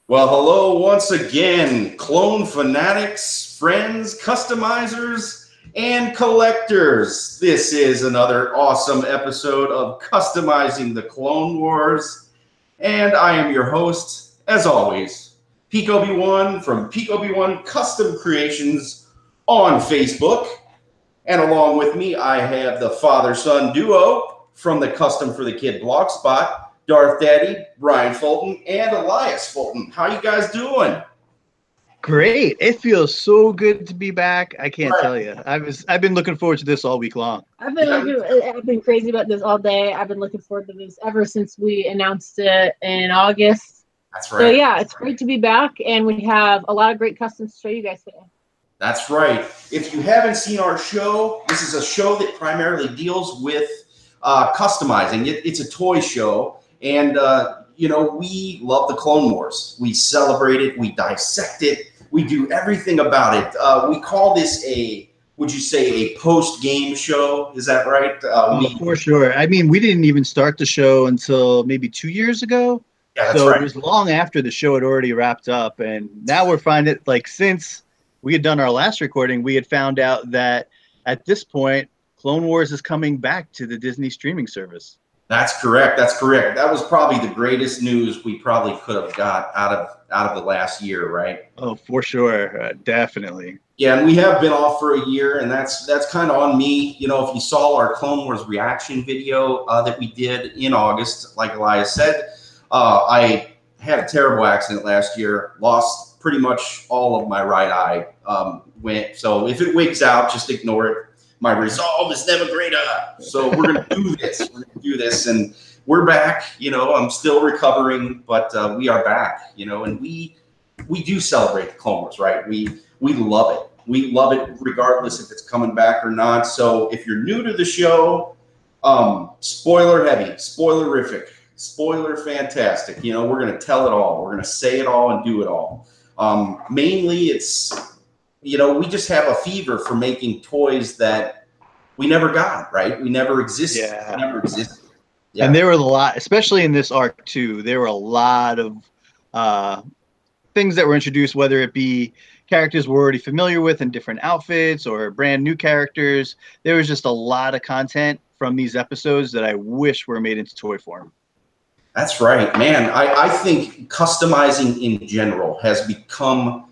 Well, hello once again, clone fanatics, friends, customizers, and collectors. This is another awesome episode of Customizing the Clone Wars, and I am your host, as always, Peak-OB1 from Peak-OB1 Custom Creations on Facebook. And along with me, I have the father-son duo from the Custom for the Kid blogspot, Darth Daddy, Brian Fulton, and Elias Fulton. How you guys doing? Great. It feels so good to be back. I can't tell you. I've been looking forward to this all week long. I've been crazy about this all day. I've been looking forward to this ever since we announced it in August. That's right. So yeah, it's great to be back, and we have a lot of great customs to show you guys today. That's right. If you haven't seen our show, this is a show that primarily deals with customizing. It's a toy show. And, you know, we love the Clone Wars. We celebrate it. We dissect it. We do everything about it. We call this would you say a post-game show? Is that right? For sure. I mean, we didn't even start the show until maybe 2 years ago. Yeah, that's so right. It was long after the show had already wrapped up. And now we're finding, like, since we had done our last recording, we had found out that at this point, Clone Wars is coming back to the Disney streaming service. That's correct. That's correct. That was probably the greatest news we probably could have got out of the last year, right? Oh, for sure. Definitely. Yeah, and we have been off for a year, and that's kind of on me. You know, if you saw our Clone Wars reaction video that we did in August, like Elias said, I had a terrible accident last year, lost pretty much all of my right eye. So if it wigs out, just ignore it. My resolve is never greater. So we're going to do this. We're going to do this. And we're back. You know, I'm still recovering, but we are back, you know, and we do celebrate the Clone Wars, right? We love it. We love it regardless if it's coming back or not. So if you're new to the show, spoiler heavy, spoilerific, spoiler fantastic. You know, we're going to tell it all. We're going to say it all and do it all. Mainly it's, you know, we just have a fever for making toys that we never got, right? We never existed. Yeah. We never existed. Yeah. And there were a lot, especially in this arc too, there were a lot of things that were introduced, whether it be characters we're already familiar with in different outfits or brand new characters. There was just a lot of content from these episodes that I wish were made into toy form. That's right, man. I think customizing in general has become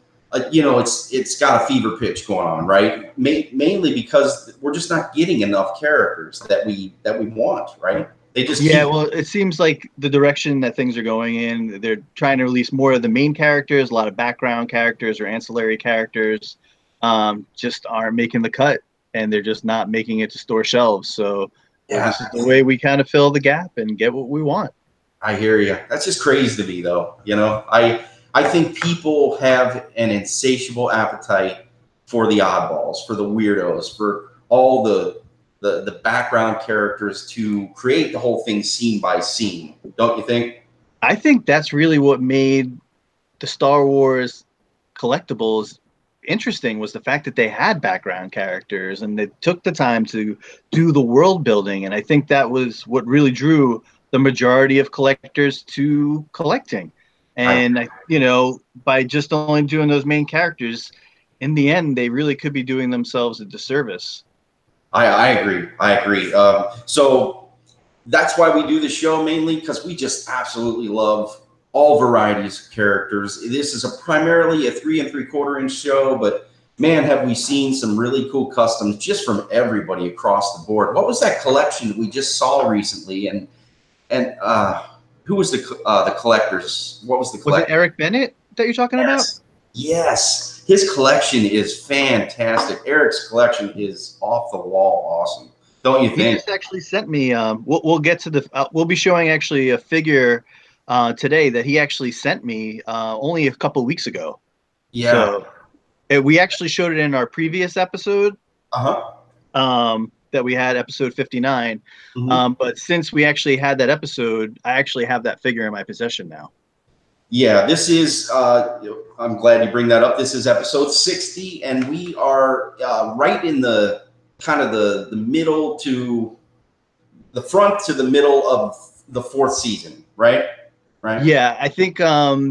you know, it's got a fever pitch going on, right? Mainly because we're just not getting enough characters that we want, right? They just well, it seems like the direction that things are going in, they're trying to release more of the main characters. A lot of background characters or ancillary characters just aren't making the cut, and they're just not making it to store shelves. So this is the way we kind of fill the gap and get what we want. I hear you. That's just crazy to me, though. You know, I think people have an insatiable appetite for the oddballs, for the weirdos, for all the background characters to create the whole thing scene by scene. Don't you think? I think that's really what made the Star Wars collectibles interesting, was the fact that they had background characters and they took the time to do the world building. And I think that was what really drew the majority of collectors to collecting. And, you know, by just only doing those main characters, in the end, they really could be doing themselves a disservice. I agree. I agree. So that's why we do the show, mainly because we just absolutely love all varieties of characters. This is primarily a 3 3/4 inch show, but man, have we seen some really cool customs just from everybody across the board. What was that collection that we just saw recently? And who was the collectors? What was the collector? Was it Eric Bennett that you're talking about? Yes. His collection is fantastic. Eric's collection is off the wall awesome. Don't you think? He just actually sent me, we'll get to the, we'll be showing actually a figure today that he actually sent me only a couple of weeks ago. Yeah. So we actually showed it in our previous episode. That we had, episode 59. But since we actually had that episode, I actually have that figure in my possession now. Yeah, this is, I'm glad you bring that up. This is episode 60, and we are right in the kind of the middle to the front to the middle of the 4th season, right? right? Yeah, I think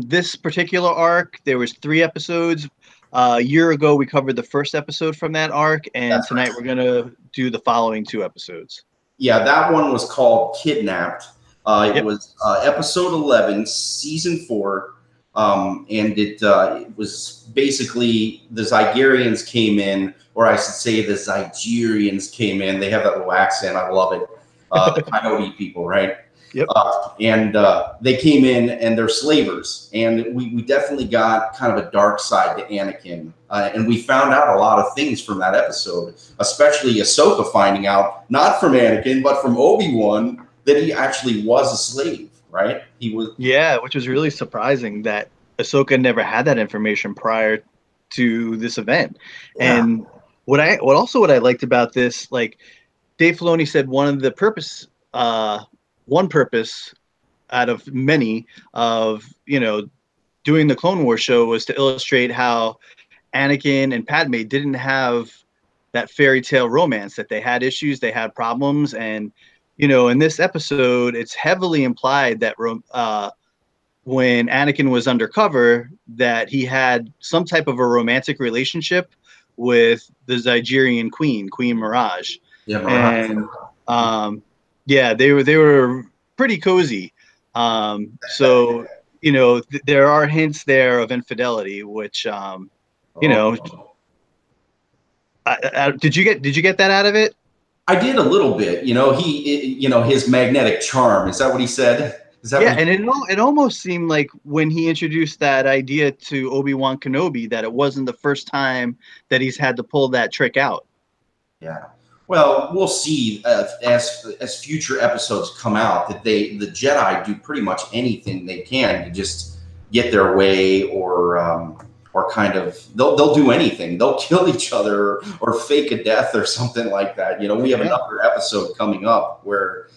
this particular arc, there was 3 episodes. A year ago, we covered the first episode from that arc, and That's tonight right. we're gonna do the following 2 episodes. Yeah, that one was called Kidnapped. It Yep. was episode 11, season 4, and it was basically the Zygerians came in, or I should say the Zygerians came in. They have that little accent. I love it. The Coyote people, right? Yep. And they came in and they're slavers. And we definitely got kind of a dark side to Anakin. And we found out a lot of things from that episode, especially Ahsoka finding out, not from Anakin, but from Obi-Wan, that he actually was a slave, right? He was. Yeah, which was really surprising that Ahsoka never had that information prior to this event. Yeah. And what I liked about this, like Dave Filoni said, one purpose out of many of doing the Clone Wars show was to illustrate how Anakin and Padme didn't have that fairy tale romance, that they had issues, they had problems. And, in this episode, it's heavily implied that when Anakin was undercover, that he had some type of a romantic relationship with the Zygerian Queen Mirage. Yeah, Mirage. And they were pretty cozy. So there are hints there of infidelity, which did you get that out of it? I did a little bit. His magnetic charm. Is that what he said? Is that and it almost seemed like when he introduced that idea to Obi-Wan Kenobi that it wasn't the first time that he's had to pull that trick out. Yeah. Well, we'll see as future episodes come out that the Jedi do pretty much anything they can to just get their way, or kind of they'll do anything. They'll kill each other or fake a death or something like that. We have another episode coming up where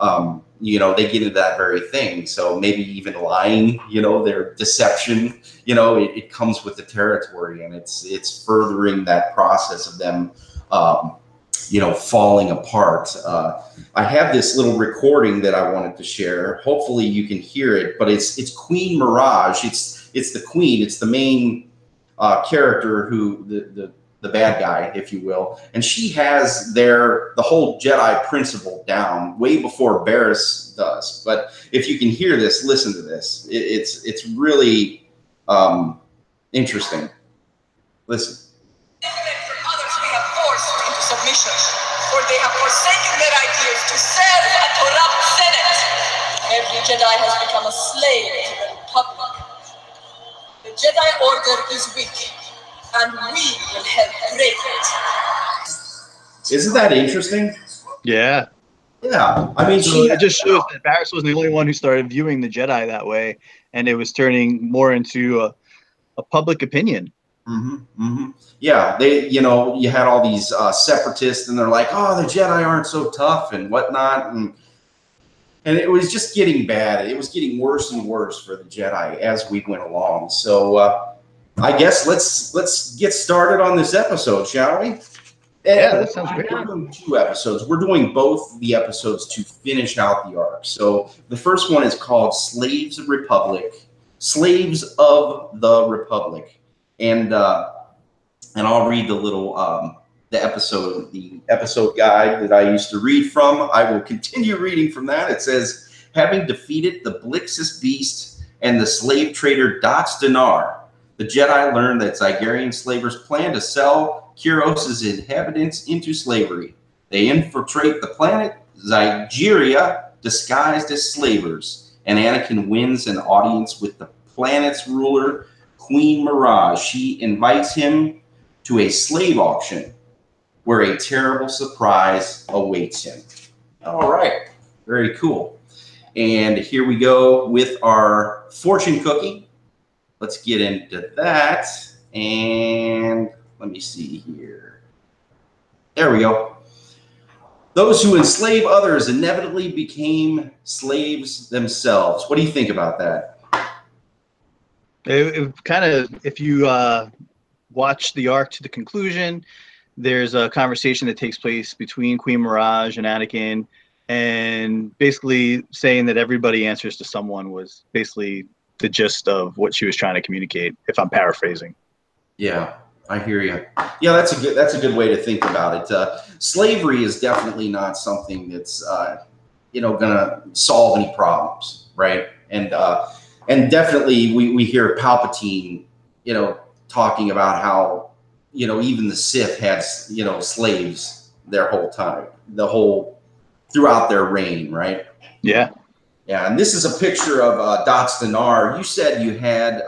they get into that very thing. So maybe even lying, their deception, it comes with the territory, and it's furthering that process of them falling apart. I have this little recording that I wanted to share. Hopefully you can hear it, but it's Queen Mirage. It's the queen. It's the main character, who the bad guy, if you will, and she has the whole Jedi principle down way before Barriss does. But if you can hear this, listen to this. It's really interesting. Listen. Others we have forced into submission, for they have forsaken their ideas to serve a corrupt Senate. Every Jedi has become a slave to the Republic. The Jedi Order is weak, and we will help break it. Isn't that interesting? Yeah. Yeah. I mean, it just shows that Barriss was the only one who started viewing the Jedi that way, and it was turning more into a public opinion. Mm-hmm, mm-hmm. Yeah, you had all these separatists, and they're like, oh, the Jedi aren't so tough and whatnot, and it was just getting bad. It was getting worse and worse for the Jedi as we went along. So I guess let's get started on this episode, shall we? Yeah, that sounds great. We're doing 2 episodes. We're doing both the episodes to finish out the arc. So the first one is called Slaves of the Republic. And I'll read the little the episode guide that I used to read from. I will continue reading from that. It says, having defeated the Blixus Beast and the slave trader Dots Dinar, the Jedi learned that Zygerian slavers plan to sell Kuros's inhabitants into slavery. They infiltrate the planet Zygeria disguised as slavers, and Anakin wins an audience with the planet's ruler, Queen Mirage. She invites him to a slave auction where a terrible surprise awaits him. All right, very cool. And here we go with our fortune cookie. Let's get into that. And let me see here. There we go. Those who enslave others inevitably became slaves themselves. What do you think about that? It kind of, if you watch the arc to the conclusion, there's a conversation that takes place between Queen Mirage and Anakin, and basically saying that everybody answers to someone was basically the gist of what she was trying to communicate, if I'm paraphrasing. Yeah, I hear you. Yeah, that's a good way to think about it. Slavery is definitely not something that's gonna solve any problems, right? And definitely we hear Palpatine, talking about how even the Sith had slaves their whole time, throughout their reign, right? Yeah. Yeah, and this is a picture of Dots Dinar. You said you had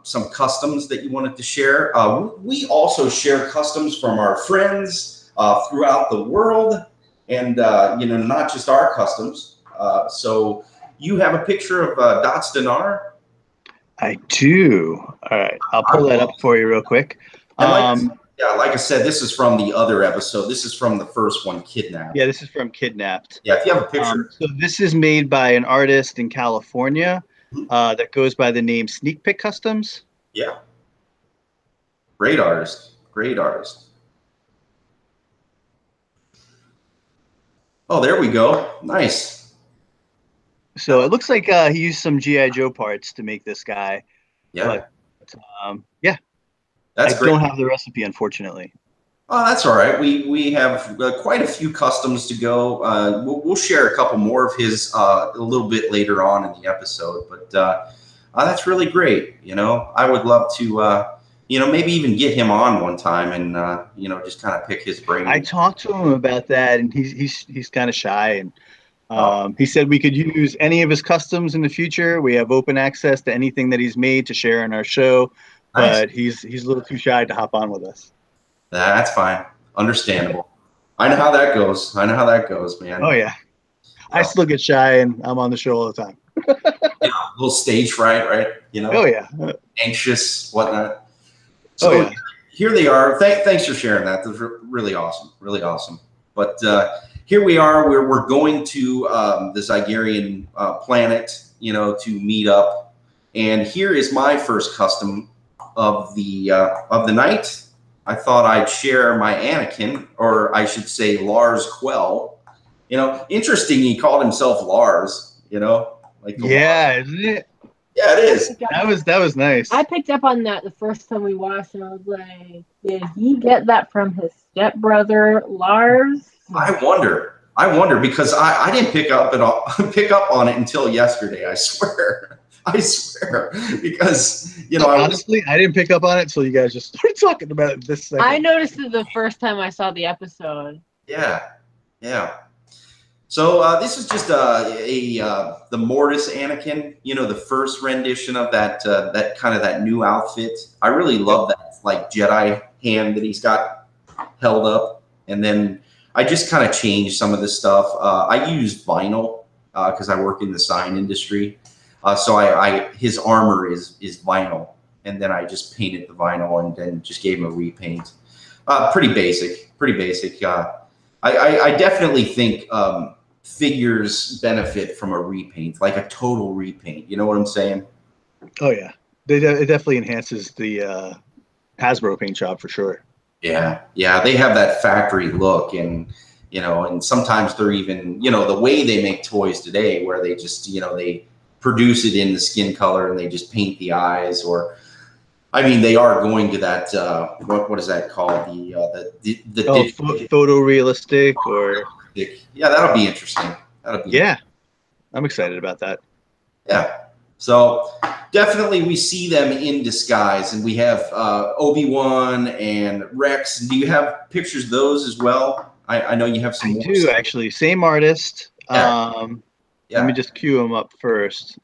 some customs that you wanted to share. We also share customs from our friends throughout the world, and not just our customs. So you have a picture of Dots Dinar? I do. All right, I'll pull that up for you real quick. Like I said, this is from the other episode. This is from the first one, Kidnapped. Yeah, this is from Kidnapped. Yeah, if you have a picture. So this is made by an artist in California that goes by the name Sneak Pick Customs. Yeah. Great artist. Great artist. Oh, there we go. Nice. So it looks like he used some G.I. Joe parts to make this guy. Yeah. But, yeah. That's I great. don't have the recipe, unfortunately. Oh, that's all right. We have quite a few customs to go. We'll share a couple more of his a little bit later on in the episode. But that's really great. I would love to, maybe even get him on one time and, just kind of pick his brain. I talked to him about that, and he's kind of shy. And he said we could use any of his customs in the future. We have open access to anything that he's made to share in our show. Nice. But he's a little too shy to hop on with us. That's fine. Understandable. I know how that goes. Man. Oh, yeah. I still get shy, and I'm on the show all the time. A little stage fright, right? Oh, yeah. Anxious, whatnot. So here they are. Thanks for sharing that. That's really awesome. Really awesome. But here we are. We're going to the Zygerian planet, to meet up. And here is my first custom of the night. I thought I'd share my Anakin, or I should say Lars Quell. Interesting. He called himself Lars. Like Lars. Isn't it? Yeah, it is. That was nice. I picked up on that the first time we watched, and I was like, did he get that from his stepbrother Lars? I wonder because I didn't pick up on it until yesterday. I swear. Because honestly, I didn't pick up on it until you guys just started talking about it this second. I noticed it the first time I saw the episode. Yeah. So this is just the Mortis Anakin, the first rendition of that that new outfit. I really love that like Jedi hand that he's got held up, and then I just kind of changed some of the stuff. I used vinyl because I work in the sign industry. So his armor is vinyl, and then I just painted the vinyl and then just gave him a repaint. Pretty basic. I definitely think figures benefit from a repaint, like a total repaint. You know what I'm saying? Oh yeah, it definitely enhances the Hasbro paint job for sure. Yeah, they have that factory look, and and sometimes they're even the way they make toys today, where they just they produce it in the skin color and they just paint the eyes, or they are going to that what is that called, the photorealistic, or yeah, that'll be interesting. I'm excited about that. Yeah, so definitely we see them in disguise, and we have Obi-Wan and Rex. Do you have pictures of those as well? I know you have some. I do actually. Same artist. Let me just cue him up first.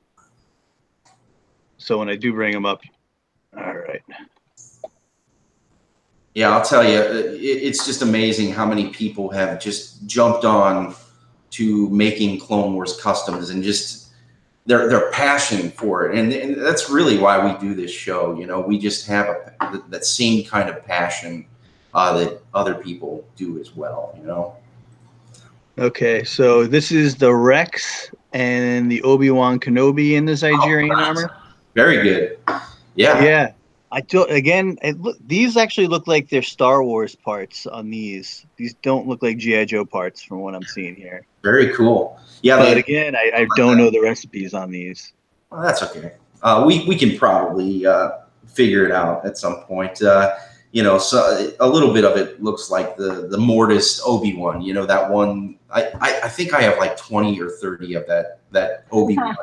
So when I do bring him up, all right. Yeah, I'll tell you, it's just amazing how many people have just jumped on to making Clone Wars customs, and just their passion for it. And that's really why we do this show. We just have that same kind of passion that other people do as well, Okay, so this is the Rex and the Obi-Wan Kenobi in the Zygerian armor. Very good. Yeah. Yeah. I do again. These actually look like they're Star Wars parts on these. These don't look like GI Joe parts from what I'm seeing here. Very cool. Yeah, But again, I don't know the recipes on these. well, that's okay. We can probably figure it out at some point. So a little bit of it looks like the Mortis Obi-Wan. That one. I think I have like 20 or 30 of that Obi-Wan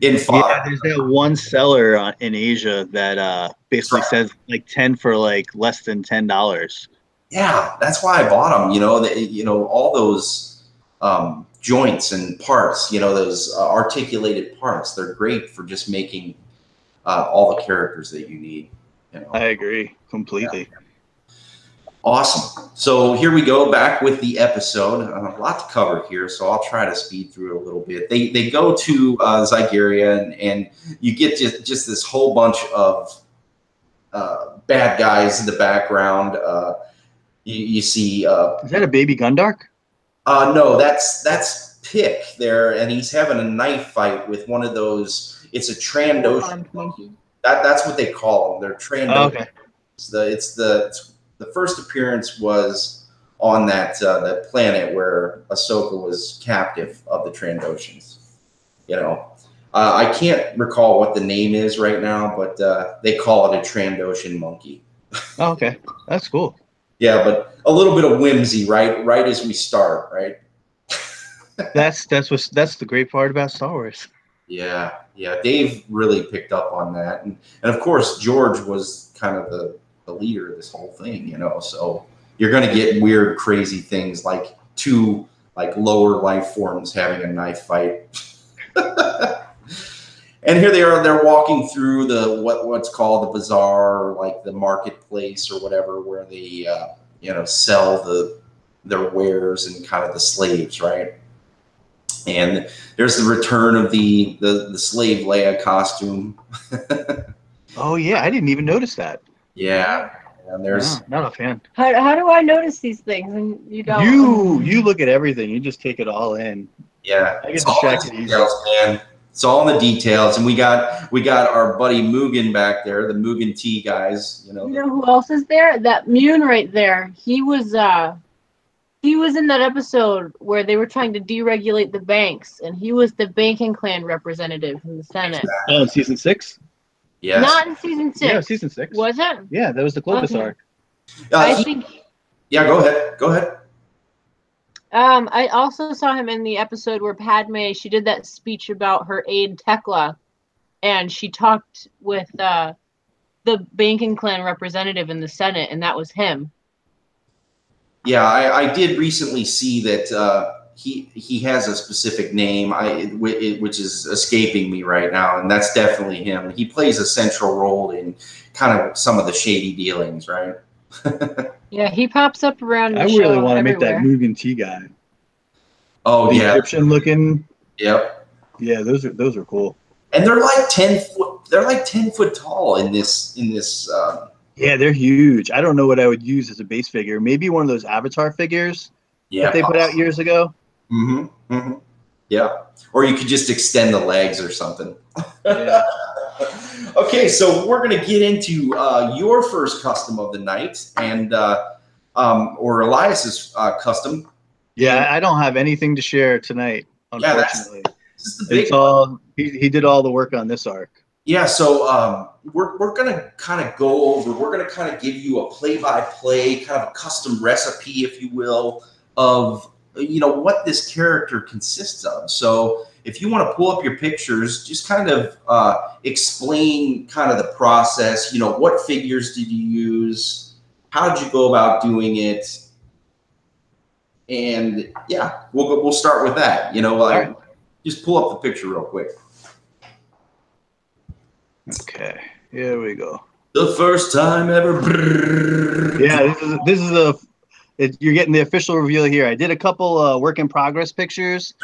in fodder. Yeah, there's that one seller in Asia that basically says like 10 for like less than $10. Yeah, that's why I bought them. All those joints and parts. Those articulated parts. They're great for just making all the characters that you need. I agree completely. Yeah. Awesome. So here we go back with the episode. A lot to cover here, so I'll try to speed through it a little bit. They go to Zygeria, and you get just this whole bunch of bad guys in the background. You see. Is that a baby Gundark? No, that's Pick there, and he's having a knife fight with one of those. It's a Trandoshan. That's what they call them. They're Trandoshan. Oh, okay. The first appearance was on that planet where Ahsoka was captive of the Trandoshans. I can't recall what the name is right now, but they call it a Trandoshan monkey. Oh, okay, that's cool. Yeah, but a little bit of whimsy, right? Right as we start, right? That's the great part about Star Wars. Yeah. Dave really picked up on that, and of course George was kind of the leader of this whole thing, So you're going to get weird, crazy things like two lower life forms having a knife fight. And here they are. They're walking through what's called the bazaar, or like the marketplace or whatever, where they sell their wares and kind of the slaves, right? And there's the return of the slave Leia costume. Oh yeah, I didn't even notice that. Yeah, and there's not a fan. How do I notice these things and you don't? You look at everything. You just take it all in. Yeah, I get distracted easily. Man. It's all in the details, and we got our buddy Mugen back there, the Mugen T guys. You know who else is there? That Mune right there. He was in that episode where they were trying to deregulate the banks, and he was the banking clan representative in the Senate. Oh, in season 6? Yes. Not in season 6. Yeah, season 6. Was it? Yeah, that was the Clovis arc. I think. Yeah, go ahead. I also saw him in the episode where Padme, she did that speech about her aide Tekla, and she talked with the banking clan representative in the Senate, and that was him. Yeah, I did recently see that he has a specific name, which is escaping me right now, and that's definitely him. He plays a central role in kind of some of the shady dealings, right? Yeah, he pops up around the I show really want to everywhere. make that Mugen T guy. Oh, the yeah. Egyptian looking. Yep. Yeah, those are cool. And they're like 10 foot. They're like 10 foot tall in this. Yeah, they're huge. I don't know what I would use as a base figure. Maybe one of those Avatar figures that they put out years ago. Mm-hmm. Mm-hmm. Yeah. Or you could just extend the legs or something. Yeah. Okay, so we're going to get into your first custom of the night, and or Elias's custom. Yeah, I don't have anything to share tonight, unfortunately. Yeah, this is the big it's all he did all the work on this arc. Yeah, so we're going to kind of go over. We're going to kind of give you a play-by-play, kind of a custom recipe, if you will, of what this character consists of. So if you want to pull up your pictures, just kind of explain kind of the process. What figures did you use? How did you go about doing it? And yeah, we'll start with that. Right. Just pull up the picture real quick. Okay, here we go. The first time ever. Yeah, this is you're getting the official reveal here. I did a couple work in progress pictures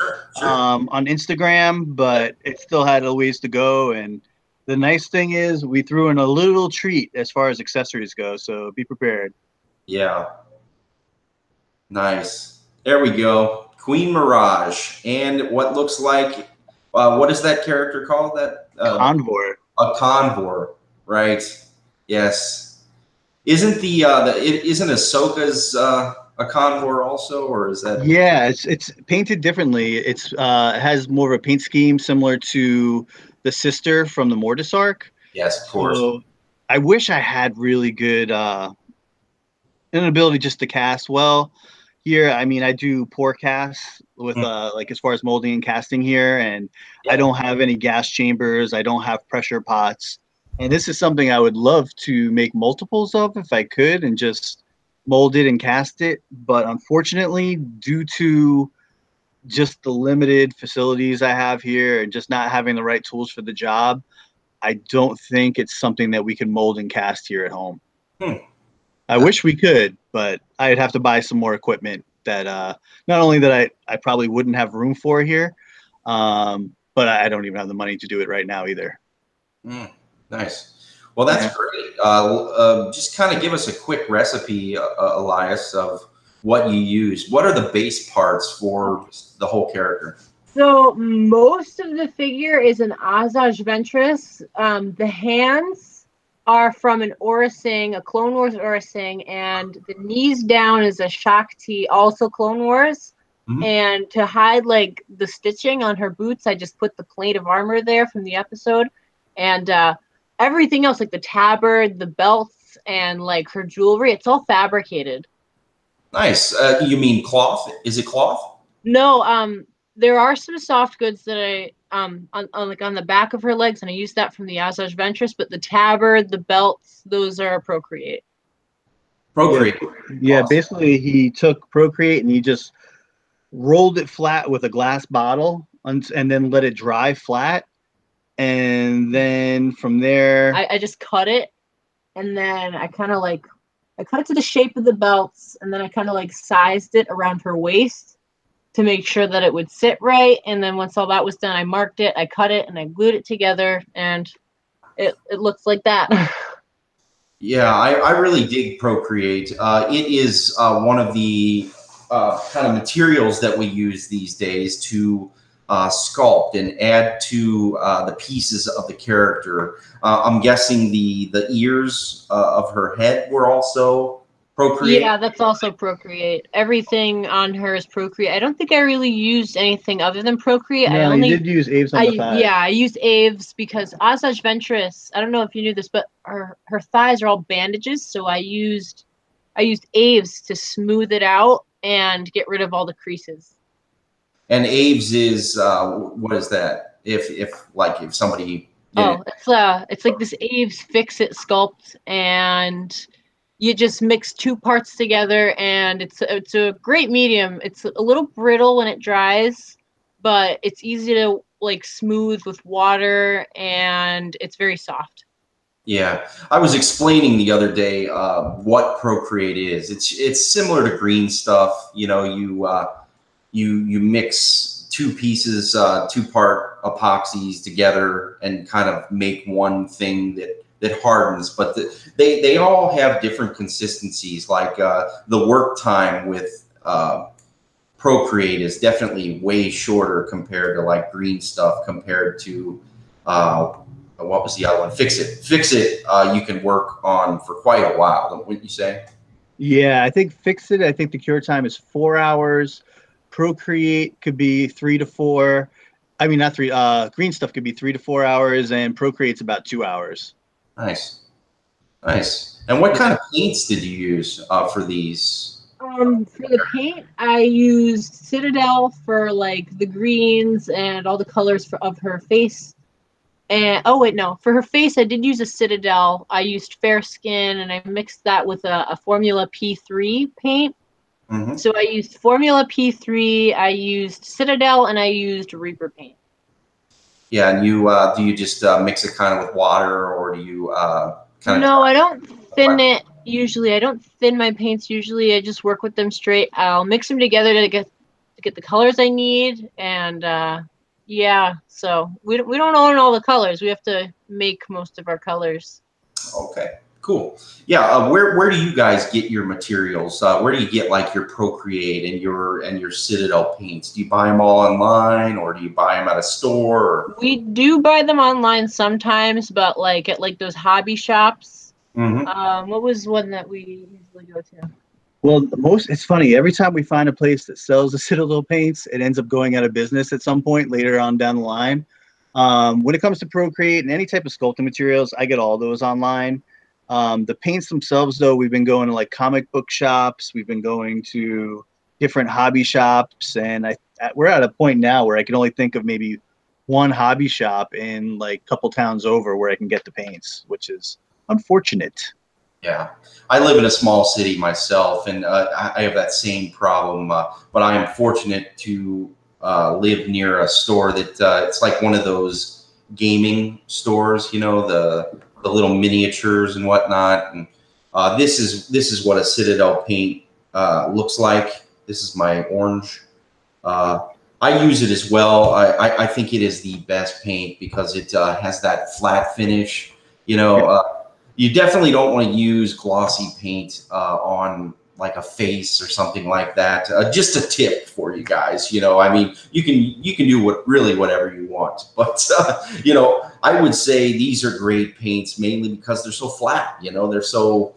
on Instagram, but it still had a ways to go. And the nice thing is we threw in a little treat as far as accessories go, so be prepared. Yeah. Nice. There we go. Queen Mirage. And what looks like, what is that character called? That Convor. A Convor, right? Yes. Isn't isn't Ahsoka's a Condor also, or is that? Yeah, it's painted differently. It has more of a paint scheme similar to the sister from the Mortis arc. Yes, of course. So I wish I had really good an ability just to cast well. Here, I mean, I do pour casts with like as far as molding and casting here, and I don't have any gas chambers. I don't have pressure pots, and this is something I would love to make multiples of if I could, and just mold it and cast it. But unfortunately, due to just the limited facilities I have here and just not having the right tools for the job, I don't think it's something that we can mold and cast here at home. I wish we could, but I'd have to buy some more equipment that not only that I probably wouldn't have room for here, but I don't even have the money to do it right now either. Nice. Well, that's great. Just kind of give us a quick recipe, Elias, of what you use. What are the base parts for the whole character? So most of the figure is an Asajj Ventress. The hands are from an Orasing, a Clone Wars Orasing, and the knees down is a Shakti, also Clone Wars. And to hide like the stitching on her boots, I just put the plate of armor there from the episode. And everything else, like the tabard, the belts, and like her jewelry, it's all fabricated. Nice. You mean cloth? Is it cloth? No, there are some soft goods that I on like on the back of her legs, and I use that from the Asajj Ventress, but the tabard, the belts, those are Procreate. Procreate. Yeah, basically he took Procreate and he just rolled it flat with a glass bottle and then let it dry flat. And then from there, I just cut it, and then I cut it to the shape of the belts, and then I kind of like sized it around her waist to make sure that it would sit right. And then once all that was done, I marked it, I cut it, and I glued it together, and it looks like that. Yeah, I really dig Procreate. It is one of the kind of materials that we use these days to sculpt and add to the pieces of the character. I'm guessing the ears of her head were also Procreate. Yeah, that's also Procreate. Everything on her is Procreate. I don't think I really used anything other than Procreate. No, you did use Aves on the thighs. Yeah, I used Aves because Asajj Ventress, I don't know if you knew this, but her thighs are all bandages, so I used Aves to smooth it out and get rid of all the creases. And Aves is what is that? If somebody it's like this Aves fix-it sculpt, and you just mix two parts together, and it's a great medium. It's a little brittle when it dries, but it's easy to like smooth with water, and it's very soft. Yeah, I was explaining the other day what Procreate is. It's similar to green stuff. You know, you mix two pieces, two-part epoxies together and kind of make one thing that hardens, but they all have different consistencies. Like the work time with Procreate is definitely way shorter compared to like green stuff compared to what was the other one? Fix It. You can work on for quite a while, wouldn't you say? Yeah, I think Fix It. I think the cure time is 4 hours. Procreate could be 3 to 4. I mean, not 3. Green stuff could be 3 to 4 hours, and Procreate's about 2 hours. Nice. And what kind of paints did you use for these? For the paint, I used Citadel for like the greens and all the colors of her face. And for her face, I did use a Citadel. I used Fair Skin, and I mixed that with a Formula P3 paint. So I used Formula P3, I used Citadel, and I used Reaper paint. Yeah, and you do you just mix it kind of with water, or do you No, I don't thin it usually. I don't thin my paints usually. I just work with them straight. I'll mix them together to get the colors I need, and yeah. So we don't own all the colors. We have to make most of our colors. Okay, cool. Yeah, where do you guys get your materials? Where do you get like your Procreate and your Citadel paints? Do you buy them all online, or do you buy them at a store? Or? We do buy them online sometimes, but like at like those hobby shops, What was one that we usually go to? Well, it's funny. Every time we find a place that sells the Citadel paints, it ends up going out of business at some point later on down the line. When it comes to Procreate and any type of sculpting materials, I get all those online. The paints themselves, though, we've been going to like comic book shops. We've been going to different hobby shops, and we're at a point now where I can only think of maybe one hobby shop in like a couple towns over where I can get the paints, which is unfortunate. Yeah, I live in a small city myself, and I have that same problem. But I am fortunate to live near a store that it's like one of those gaming stores, you know, the little miniatures and whatnot. And this is what a Citadel paint looks like. This is my orange. I use it as well. I think it is the best paint because it has that flat finish, you know. You definitely don't want to use glossy paint on like a face or something like that. Just a tip for you guys, you know. I mean, you can do whatever you want, but you know, I would say these are great paints mainly because they're so flat. You know, they're so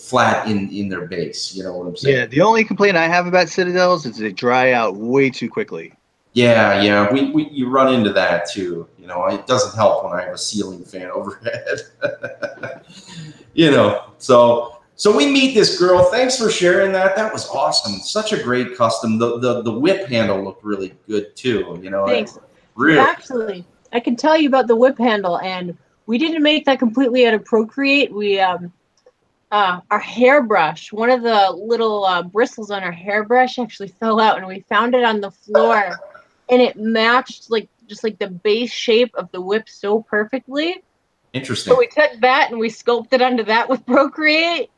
flat in their base. You know what I'm saying? Yeah. The only complaint I have about Citadels is they dry out way too quickly. Yeah, you run into that too. You know, it doesn't help when I have a ceiling fan overhead. You know, so we meet this girl. Thanks for sharing that. That was awesome. Such a great custom. The whip handle looked really good too. You know, thanks. Really. Actually, I can tell you about the whip handle, and we didn't make that completely out of Procreate. We our hairbrush, one of the little bristles on our hairbrush actually fell out, and we found it on the floor. And it matched just like the base shape of the whip so perfectly. Interesting. So we took that and we sculpted onto that with Procreate.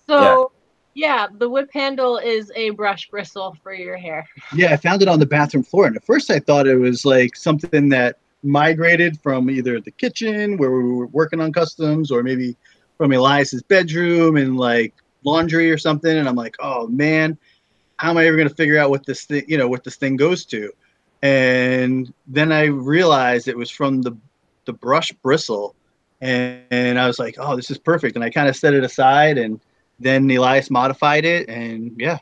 So yeah, the whip handle is a brush bristle for your hair. Yeah, I found it on the bathroom floor, and at first I thought it was like something that migrated from either the kitchen where we were working on customs, or maybe from Elias's bedroom and like laundry or something. And I'm like, oh man, how am I ever going to figure out what this thing, what this thing goes to? And then I realized it was from the brush bristle, and I was like, oh, this is perfect. And I kind of set it aside, and then Elias modified it, and yeah,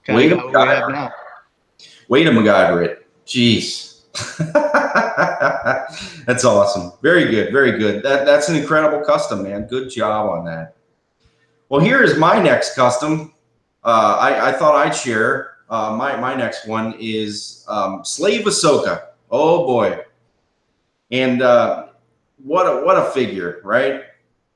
Way to what we have now. Way to MacGyver it. Jeez. That's awesome. Very good. Very good. That's an incredible custom, man. Good job on that. Well, here is my next custom. I thought I'd share. My next one is Slave Ahsoka. Oh boy, and what a figure, right?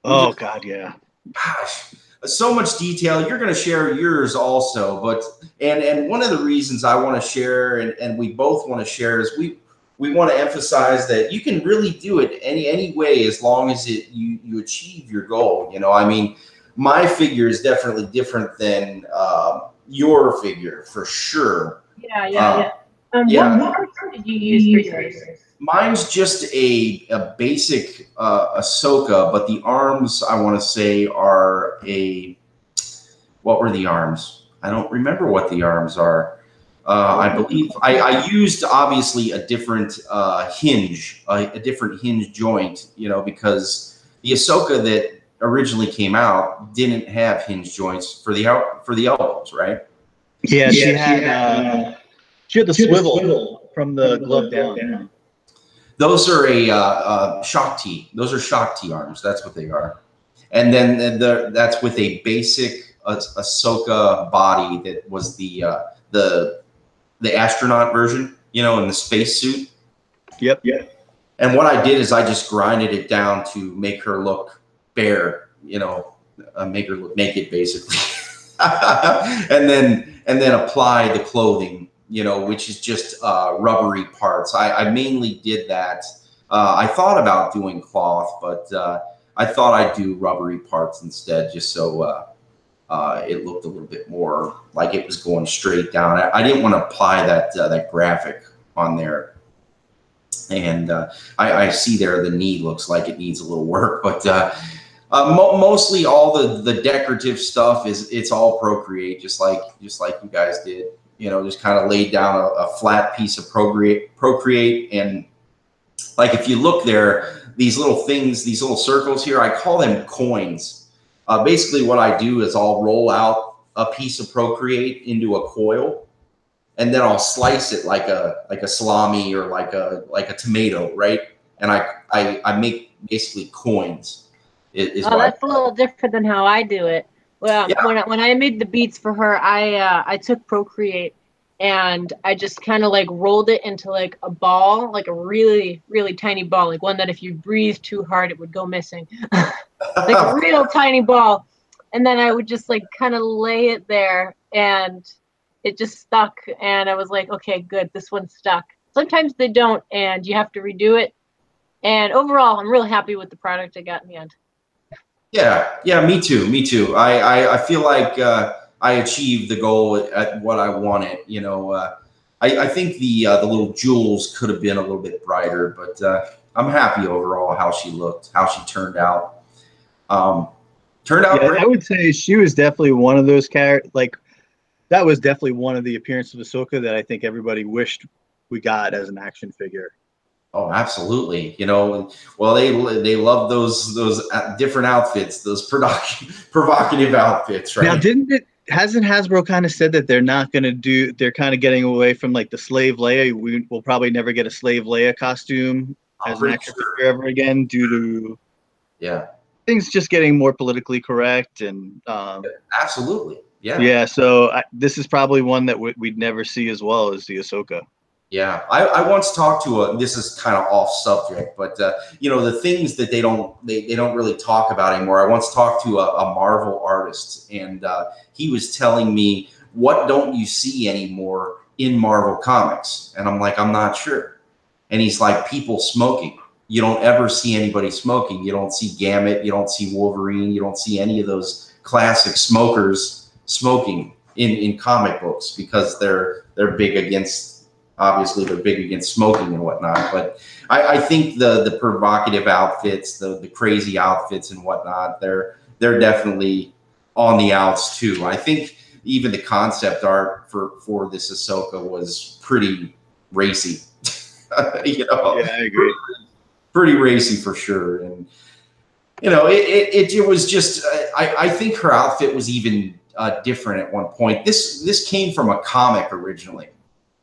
Oh God, yeah. Gosh, so much detail. You're going to share yours also, but and one of the reasons I want to share and we both want to share is we want to emphasize that you can really do it any way as long as you achieve your goal. You know, I mean, my figure is definitely different than your figure for sure. Yeah. What parts did you use for yours? Mine's just a basic Ahsoka, but the arms I want to say are what were the arms? I don't remember what the arms are. I believe I used obviously a different hinge, a different hinge joint, you know, because the Ahsoka that originally came out didn't have hinge joints for the elbows, right? Yeah, she had the swivel from the glove down. Those are a shock T. Those are shock T arms. That's what they are. And then that's with a basic Ahsoka body that was the astronaut version, you know, in the space suit. Yep. And what I did is I just grinded it down to make her look bare, you know, make her look naked basically. and then apply the clothing, you know, which is just rubbery parts. I mainly did that. I thought about doing cloth, but I thought I'd do rubbery parts instead, just so it looked a little bit more like it was going straight down. I didn't want to apply that graphic on there. And I see there the knee looks like it needs a little work, but mostly all the decorative stuff it's all Procreate, just like you guys did. You know, just kind of laid down a flat piece of Procreate and like if you look there, these little things, these little circles here, I call them coins. Basically what I do is I'll roll out a piece of Procreate into a coil, and then I'll slice it like a salami or like a tomato, right? And I make basically coins. Oh, that's a little different than how I do it. Well, Yeah. when I made the beats for her, I took Procreate and I just kind of like rolled it into like a ball, like a really, really tiny ball, like one that if you breathe too hard, it would go missing. Like a real tiny ball. And then I would just like kind of lay it there and it just stuck. And I was like, okay, good. This one's stuck. Sometimes they don't and you have to redo it. And overall, I'm really happy with the product I got in the end. Yeah, me too. Me too. I feel like I achieved the goal at what I wanted. You know, I think the little jewels could have been a little bit brighter, but I'm happy overall how she looked, how she turned out. Turned out great. I would say she was definitely one of those characters. Like that was definitely one of the appearances of Ahsoka that I think everybody wished we got as an action figure. Oh, absolutely. You know, well, they love those different outfits, those provocative outfits, right? Now, hasn't Hasbro kind of said that they're not going to do? They're kind of getting away from like the Slave Leia. We'll probably never get a Slave Leia costume as an action figure ever again, due to things just getting more politically correct and absolutely, yeah. So this is probably one that we'd never see as well as the Ahsoka. Yeah, I once talked to this is kind of off subject, but you know, the things that they don't really talk about anymore. I once talked to a Marvel artist, and he was telling me, what don't you see anymore in Marvel comics? And I'm like, I'm not sure. And he's like, people smoking. You don't ever see anybody smoking. You don't see Gambit. You don't see Wolverine. You don't see any of those classic smokers smoking in comic books because they're big against. Obviously, they're big against smoking and whatnot, but I think the provocative outfits, the crazy outfits and whatnot, they're definitely on the outs too. I think even the concept art for this Ahsoka was pretty racy. You know, yeah, I agree. Pretty racy for sure, and you know, it was just. I think her outfit was even different at one point. This came from a comic originally.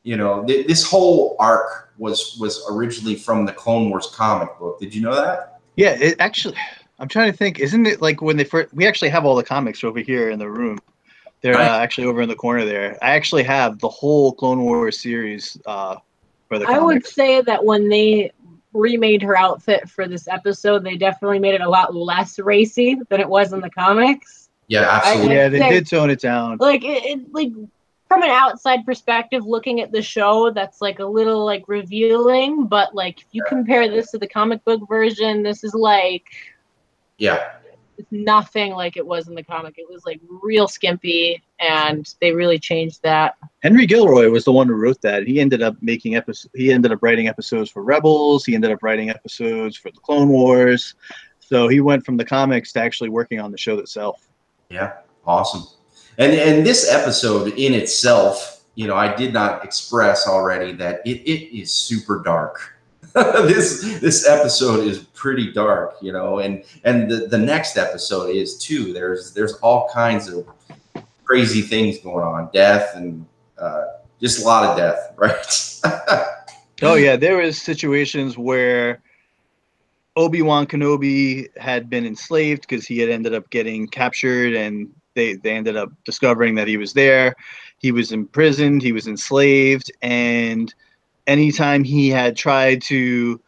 You know, this whole arc was originally from the Clone Wars comic book. Did you know that? Yeah, it actually. I'm trying to think. Isn't it like when they first? We actually have all the comics over here in the room. They're actually over in the corner there. I actually have the whole Clone Wars series for the comics. I would say that when they remade her outfit for this episode, they definitely made it a lot less racy than it was in the comics. Yeah, absolutely. Yeah, they did tone it down. Like like. From an outside perspective, looking at the show, that's like a little like revealing, but like if you compare this to the comic book version, this is like it's nothing like it was in the comic. It was like real skimpy, and they really changed that. Henry Gilroy was the one who wrote that. He ended up writing episodes for Rebels. He ended up writing episodes for the Clone Wars. So he went from the comics to actually working on the show itself. Yeah, awesome. And this episode in itself, you know, I did not express already that it is super dark. This episode is pretty dark, you know, and the next episode is too. There's all kinds of crazy things going on, death and just a lot of death, right? Oh yeah, there was situations where Obi-Wan Kenobi had been enslaved because he had ended up getting captured, and they ended up discovering that he was there. He was imprisoned, he was enslaved, and anytime he had tried to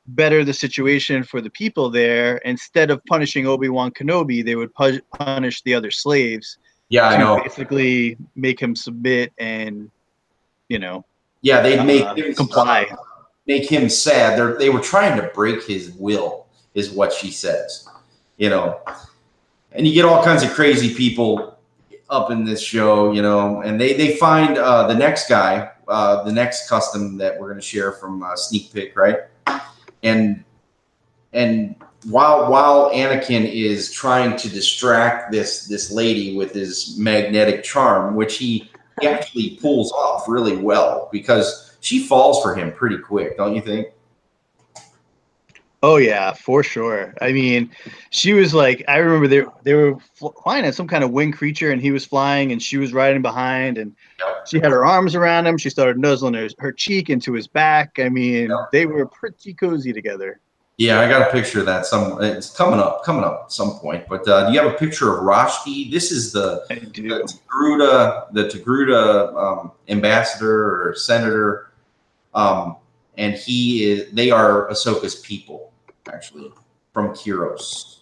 better the situation for the people there, instead of punishing Obi-Wan Kenobi, they would punish the other slaves. Yeah, I know. Basically make him submit and, you know, they'd make him comply. Make him sad. They were trying to break his will, is what she says, you know. And you get all kinds of crazy people up in this show, you know, and they find the next guy, the next custom that we're going to share from Sneak Peek, right? And while Anakin is trying to distract this lady with his magnetic charm, which he actually pulls off really well, because she falls for him pretty quick, don't you think? Oh yeah, for sure. I mean, she was like, I remember they were flying at some kind of winged creature, and he was flying, and she was riding behind, and Yep. she had her arms around him. She started nuzzling her cheek into his back. I mean, Yep. they were pretty cozy together. Yeah, I got a picture of that. It's coming up at some point. But do you have a picture of Rashti? This is I do. the Togruta ambassador or senator, and they are Ahsoka's people, actually, from Kyros.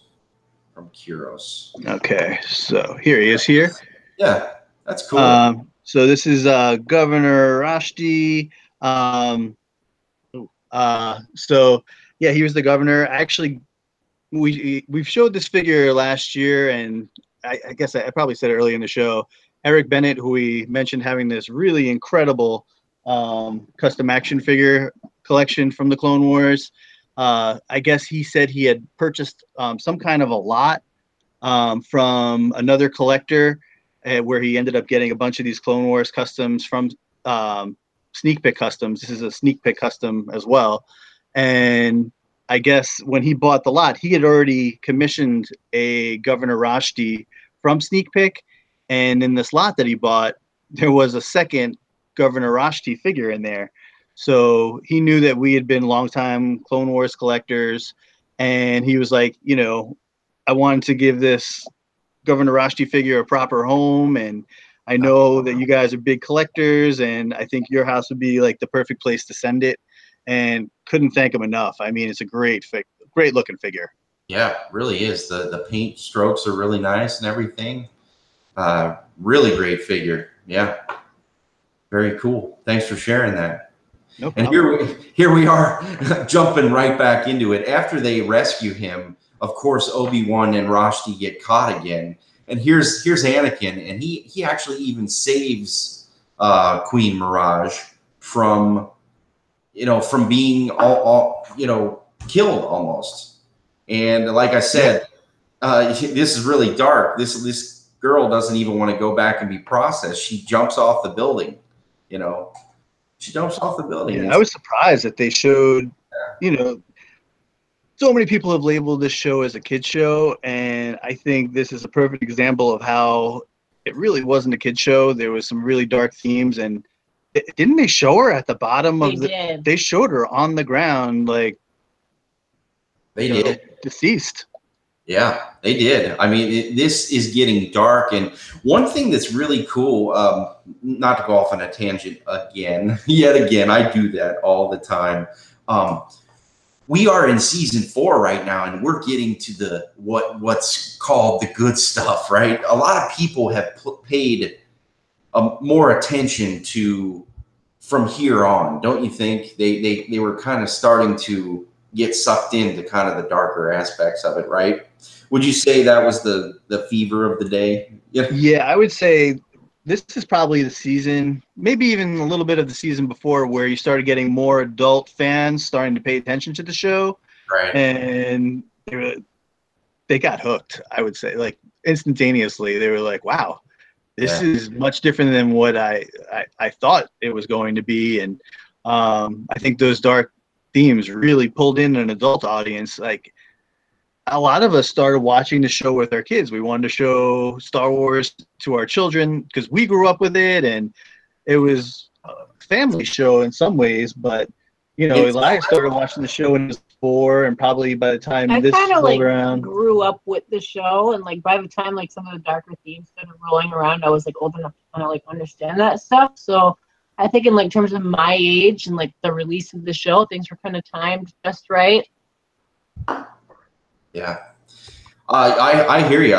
Okay, so here he is here. Yeah, that's cool. So this is Governor Rashti. So yeah, he was the governor. Actually, we've showed this figure last year, and I guess I probably said it early in the show. Eric Bennett, who we mentioned having this really incredible custom action figure collection from the Clone Wars. I guess he said he had purchased some kind of a lot from another collector, where he ended up getting a bunch of these Clone Wars customs from Sneak Pick Customs. This is a Sneak Pick custom as well. And I guess when he bought the lot, he had already commissioned a Governor Rashti from Sneak Pick. And in this lot that he bought, there was a second Governor Rashti figure in there. So he knew that we had been longtime Clone Wars collectors. And he was like, you know, I wanted to give this Governor Rashti figure a proper home. And I know that you guys are big collectors, and I think your house would be like the perfect place to send it. And couldn't thank him enough. I mean, it's a great looking figure. Yeah, really is. The paint strokes are really nice and everything. Really great figure. Yeah, very cool. Thanks for sharing that. No problem. And here we are jumping right back into it. After they rescue him, of course, Obi-Wan and Rashti get caught again. And here's Anakin, and he actually even saves Queen Mirage from being all killed almost. And like I said, this is really dark. This girl doesn't even want to go back and be processed. She jumps off the building. She jumps off the building. Yeah, I was surprised that they showed, so many people have labeled this show as a kid's show, and I think this is a perfect example of how it really wasn't a kid's show. There was some really dark themes, and didn't they show her at the bottom of they showed her on the ground, like they did, deceased. Yeah, they did. I mean, this is getting dark. And one thing that's really cool, not to go off on a tangent yet again, I do that all the time. We are in season 4 right now, and we're getting to what's called the good stuff, right? A lot of people have paid more attention to from here on, don't you think? They were kind of starting to get sucked into kind of the darker aspects of it, right? Would you say that was the fever of the day? Yeah, I would say this is probably the season, maybe even a little bit of the season before, where you started getting more adult fans starting to pay attention to the show. Right. And they got hooked, I would say. Like instantaneously, they were like, wow, this is much different than what I thought it was going to be. And I think those dark themes really pulled in an adult audience. Like a lot of us started watching the show with our kids. We wanted to show Star Wars to our children because we grew up with it, and it was a family show in some ways. But Elias started watching the show when he was 4, and probably by the time this rolled around, grew up with the show, and like by the time like some of the darker themes started rolling around, I was like old enough to kind of like understand that stuff. So I think in like terms of my age and like the release of the show, things were kind of timed just right. Yeah, I hear you.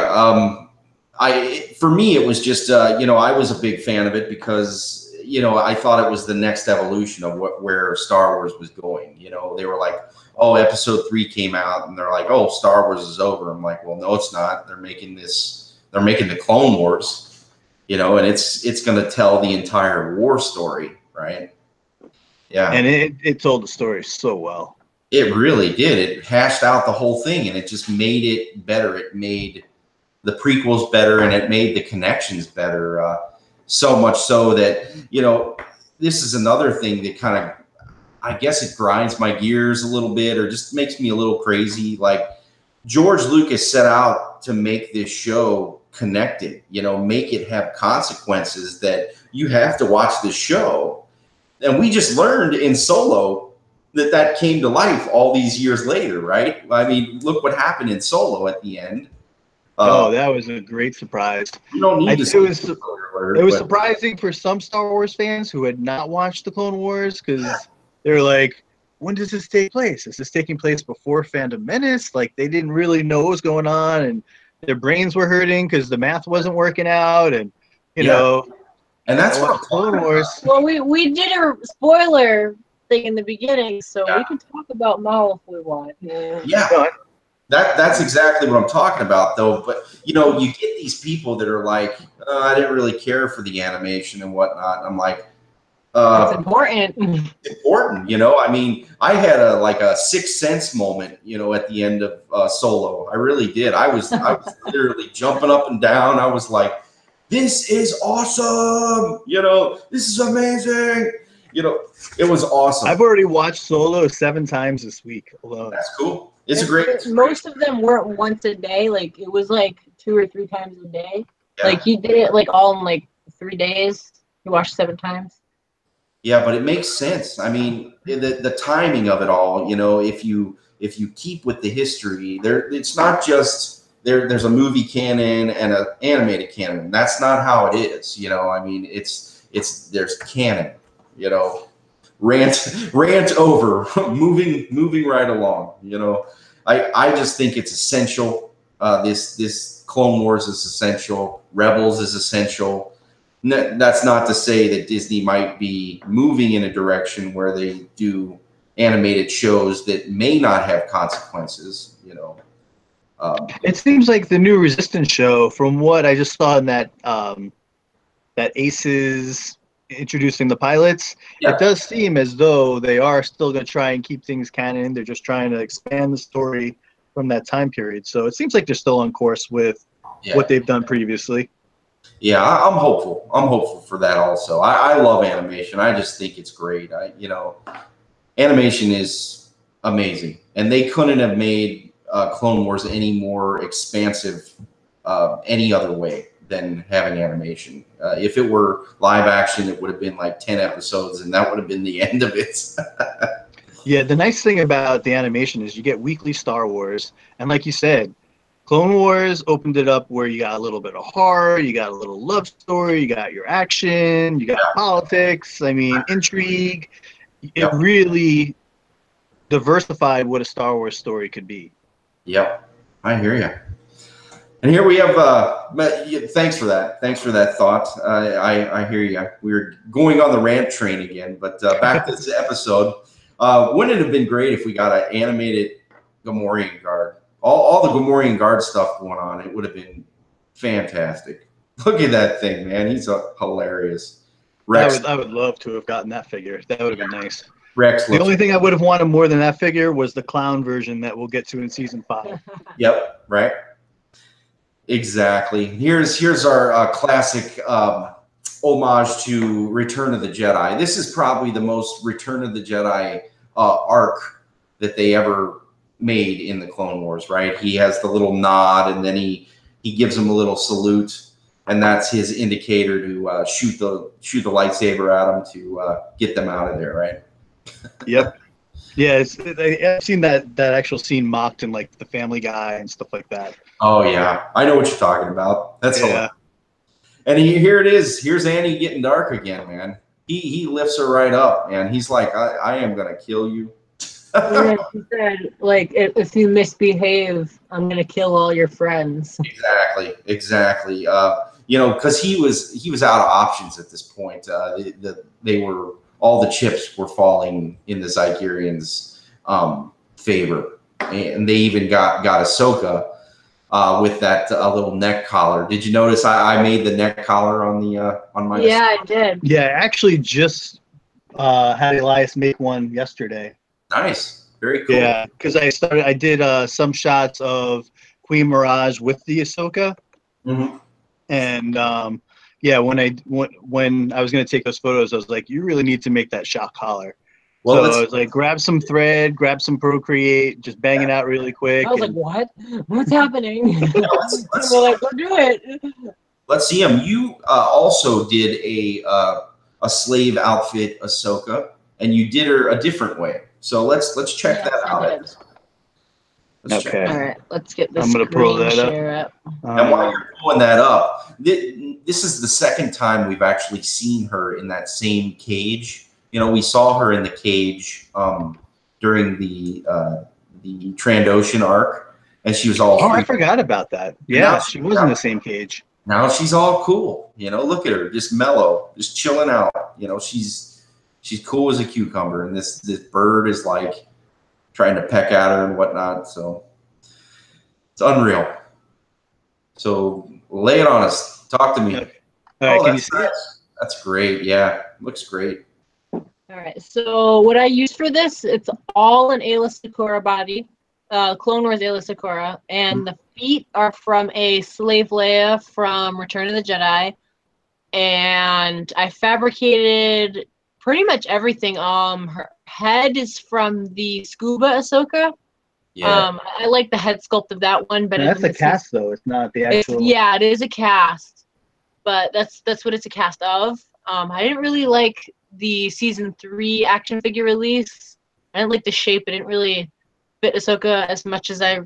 For me, it was just I was a big fan of it because I thought it was the next evolution of where Star Wars was going. They were like, oh, Episode 3 came out, and they're like, oh, Star Wars is over. I'm like, well, no, it's not. They're making the Clone Wars, and it's going to tell the entire war story, right? Yeah, and it told the story so well. It really did. It hashed out the whole thing, and it just made it better. It made the prequels better, and it made the connections better. So much so that, this is another thing that kind of I guess it grinds my gears a little bit or just makes me a little crazy. Like George Lucas set out to make this show connected, you know, make it have consequences that you have to watch this show. And we just learned in Solo that came to life all these years later, right? I mean, look what happened in Solo at the end. That was a great surprise. You don't need to. It was surprising for some Star Wars fans who had not watched the Clone Wars because they're like, when does this take place? Is this taking place before Phantom Menace? Like, they didn't really know what was going on, and their brains were hurting because the math wasn't working out, and you know. And that's what Clone Wars. Well, we did a spoiler thing in the beginning, so we can talk about Maul if we want. Yeah. That's exactly what I'm talking about, though. But, you know, you get these people that are like, I didn't really care for the animation and whatnot. I'm like, it's important. It's important, you know. I mean, I had a Sixth Sense moment, you know, at the end of Solo. I really did. I was literally jumping up and down. I was like, this is awesome. You know, this is amazing. You know, it was awesome. I've already watched Solo 7 times this week alone. That's cool. It's a great. Most of them weren't once a day. Like, it was like 2 or 3 times a day. Yeah. Like, he did it like all in like 3 days. He watched 7 times. Yeah, but it makes sense. I mean, the timing of it all. You know, if you keep with the history, it's not just there's a movie canon and an animated canon. That's not how it is. You know, I mean, there's canon. You know, rant over, moving right along. You know, I just think it's essential. This Clone Wars is essential. Rebels is essential. That's not to say that Disney might be moving in a direction where they do animated shows that may not have consequences. You know, it seems like the new Resistance show, from what I just saw in that Aces introducing the pilots, it does seem as though they are still going to try and keep things canon. They're just trying to expand the story from that time period. So it seems like they're still on course with what they've done previously. Yeah, I'm hopeful. I'm hopeful for that also. I love animation. I just think it's great. You know, animation is amazing. And they couldn't have made Clone Wars any more expansive any other way than having animation. If it were live action, it would have been like 10 episodes, and that would have been the end of it. Yeah, the nice thing about the animation is you get weekly Star Wars, and like you said, Clone Wars opened it up where you got a little bit of horror, you got a little love story, you got your action, you got politics, I mean, intrigue. It really diversified what a Star Wars story could be. Yep, I hear you. And here we have, thanks for that. Thanks for that thought. I hear you. We're going on the rant train again, but back to this episode. Wouldn't it have been great if we got an animated Gamorrean Guard? All the Gamorrean Guard stuff going on, it would have been fantastic. Look at that thing, man. He's hilarious. Rex. I would love to have gotten that figure. That would have been nice. Rex. The only thing I would have wanted more than that figure was the clown version that we'll get to in season 5. Yep, right. Exactly. Here's our classic homage to Return of the Jedi. This is probably the most Return of the Jedi arc that they ever made in the Clone Wars, right? He has the little nod, and then he gives him a little salute, and that's his indicator to shoot the lightsaber at him to get them out of there, right? Yep. Yeah, I've seen that actual scene mocked in like the Family Guy and stuff like that. Oh yeah, I know what you're talking about. That's hilarious. And here it is. Here's Annie getting dark again, man. He lifts her right up, and he's like, I am gonna kill you. Yeah, she said, like, if you misbehave, I'm gonna kill all your friends. Exactly. You know, because he was out of options at this point. They were, all the chips were falling in the Zygerrians' favor, and they even got Ahsoka with that little neck collar. Did you notice I made the neck collar on the on my? Yeah, I did. Yeah, I actually just had Elias make one yesterday. Nice, very cool. Yeah, because I did some shots of Queen Mirage with the Ahsoka, and yeah, when I was going to take those photos, I was like, you really need to make that shock collar, Well, so I was like, grab some thread, grab some Procreate, just bang it out really quick. I was like, what? What's happening? let's We're like, go do it. let's see him. You also did a slave outfit, Ahsoka, and you did her a different way. So let's check that out. Let's check. Okay. All right, let's get this I'm gonna pull screen that up. share up. And while you're pulling that up, this is the second time we've actually seen her in that same cage. You know, we saw her in the cage during the Trandoshan arc, and she was all. Oh, I forgot about that. Yeah, she was in the same cage. Now she's all cool. You know, look at her, just mellow, just chilling out. You know, she's cool as a cucumber, and this bird is like trying to peck at her and whatnot. So it's unreal. So lay it on us. Talk to me. Okay. All right, can you see it? That's great. Yeah, looks great. All right, so what I use for this, it's all an Ayla Secura body, Clone Wars Ayla Secura, and the feet are from a Slave Leia from Return of the Jedi, and I fabricated pretty much everything. Her head is from the Scuba Ahsoka. Yeah. I like the head sculpt of that one, but That's a cast though. It's not the actual. Yeah, it is a cast, but that's what it's a cast of. I didn't really like the season 3 action figure release. I didn't like the shape. It didn't really fit Ahsoka as much as I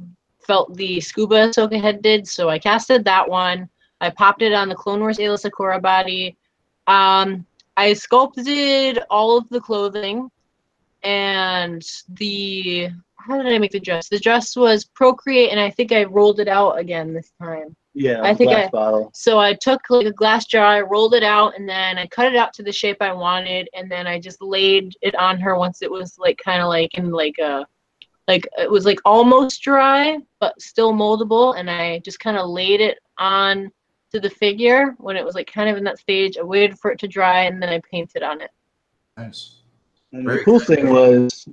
felt the Scuba Ahsoka head did. So I casted that one. I popped it on the Clone Wars Ayla Secura body. I sculpted all of the clothing and how did I make the dress? The dress was Procreate, and I think I rolled it out again this time. Yeah, I think glass bottle. So I took like a glass jar, I rolled it out, and then I cut it out to the shape I wanted, and then I just laid it on her once it was like kind of like in like it was like almost dry but still moldable, and I just kind of laid it on to the figure when it was like kind of in that stage. I waited for it to dry, and then I painted on it. Nice. And the cool thing was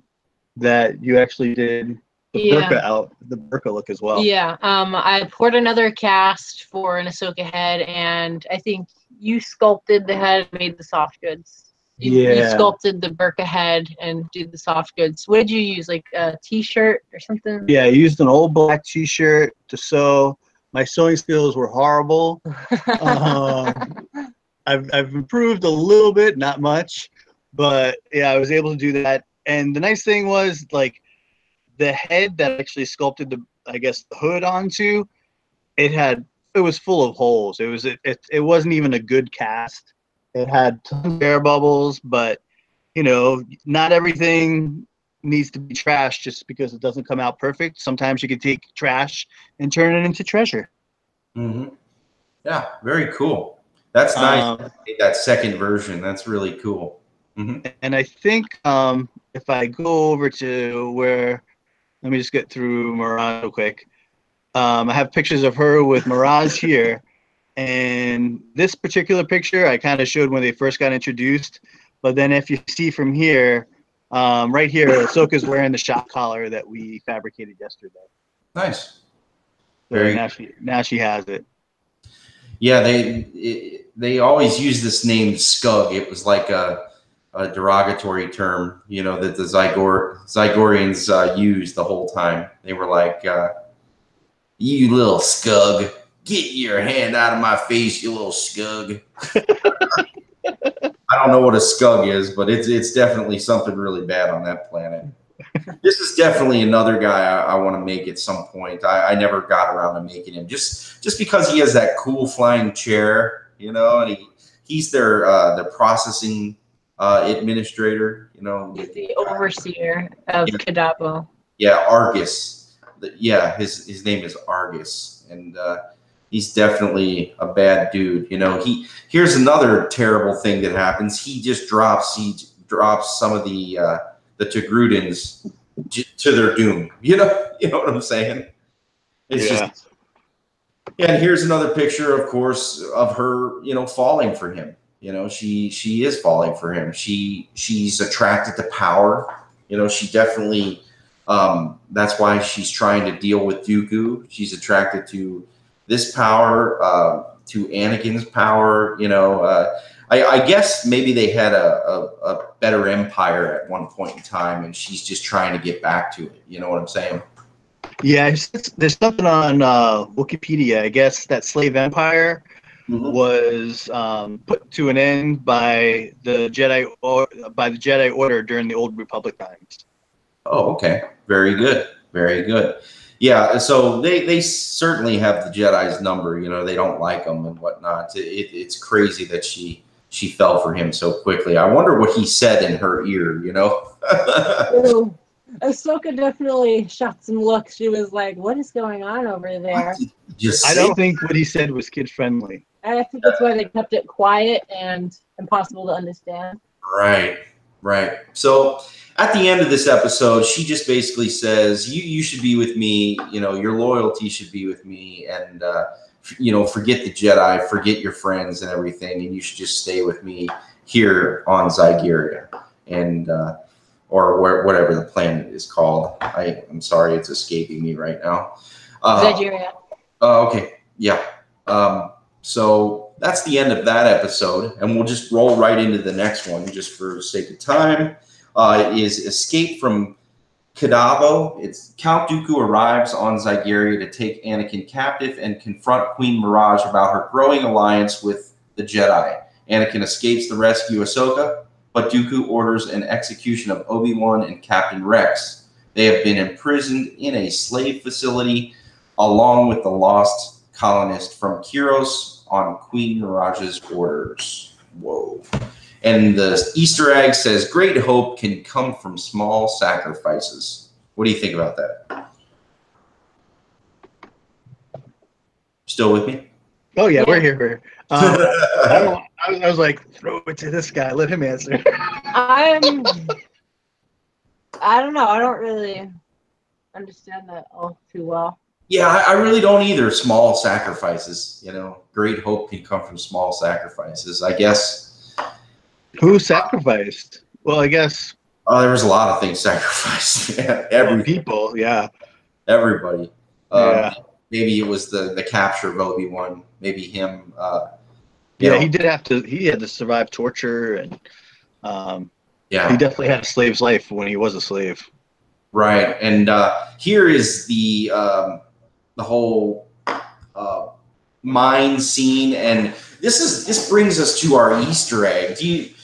that you actually did the burqa look as well. Yeah, I poured another cast for an Ahsoka head, and I think you sculpted the head, made the soft goods. You sculpted the burqa head and did the soft goods. What did you use, like a t-shirt or something? Yeah, I used an old black t-shirt to sew. My sewing skills were horrible. I've improved a little bit, not much, but yeah, I was able to do that. And the nice thing was, like, the head that actually sculpted the hood onto, it was full of holes. It wasn't even a good cast. It had tons of air bubbles, but you know, not everything needs to be trash just because it doesn't come out perfect. Sometimes you can take trash and turn it into treasure. Mm-hmm. Yeah, very cool. That's nice. That second version, that's really cool. Mm-hmm. And I think if I go over to where, let me just get through Mirage real quick. I have pictures of her with Mirage here. And this particular picture I kind of showed when they first got introduced. But then if you see from here, right here, Ahsoka's wearing the shock collar that we fabricated yesterday. Nice. So now she has it. Yeah, they always use this name Scug. It was like a derogatory term, you know, that the Zygorians used the whole time. They were like, you little scug, get your hand out of my face, you little scug. I don't know what a scug is, but it's definitely something really bad on that planet. This is definitely another guy I want to make at some point. I never got around to making him just because he has that cool flying chair, you know, and he's their processing administrator, you know. He's the overseer of Kadavo. Yeah, Argus. Yeah, his name is Argus, and he's definitely a bad dude. You know, here's another terrible thing that happens. He drops some of the Tegrudins to their doom. You know what I'm saying? It's just. Yeah, and here's another picture, of course, of her, you know, falling for him. You know, she is falling for him. She's attracted to power. You know, she definitely. That's why she's trying to deal with Dooku. She's attracted to this power, to Anakin's power. You know, I guess maybe they had a better empire at one point in time, and she's just trying to get back to it. You know what I'm saying? Yeah, there's something on Wikipedia. I guess that slave empire was put to an end by the Jedi Order during the Old Republic times. Oh, okay. Very good. Very good. Yeah, so they certainly have the Jedi's number. You know, they don't like them and whatnot. It's crazy that she fell for him so quickly. I wonder what he said in her ear, you know? Ooh, Ahsoka definitely shot some looks. She was like, what is going on over there? I don't think what he said was kid-friendly. I think that's why they kept it quiet and impossible to understand. Right, right. So at the end of this episode, she just basically says, you should be with me, you know, your loyalty should be with me, and, you know, forget the Jedi, forget your friends and everything, and you should just stay with me here on Zygeria, and, or whatever the planet is called. I'm sorry, it's escaping me right now. Zygeria. Okay, yeah. So that's the end of that episode, and we'll just roll right into the next one just for the sake of time. It is Escape from Kadavo. It's Count Dooku arrives on Zygeria to take Anakin captive and confront Queen Mirage about her growing alliance with the Jedi. Anakin escapes to rescue Ahsoka, but Dooku orders an execution of Obi-Wan and Captain Rex. They have been imprisoned in a slave facility along with the lost colonist from Kiros on Queen Mirage's orders. Whoa. And the Easter egg says, great hope can come from small sacrifices. What do you think about that? Still with me? Oh, yeah, we're here. I was like, throw it to this guy. Let him answer. I don't know. I don't really understand that all too well. Yeah, I really don't either. Small sacrifices, you know. Great hope can come from small sacrifices. I guess. Who sacrificed? Well, I guess. There was a lot of things sacrificed. People, yeah. Everybody. Yeah. Maybe it was the capture of Obi-Wan. Maybe him. Yeah, he did have to. He had to survive torture, and yeah, he definitely had a slave's life when he was a slave. Right, and here is the whole mine scene, and this brings us to our Easter egg. Did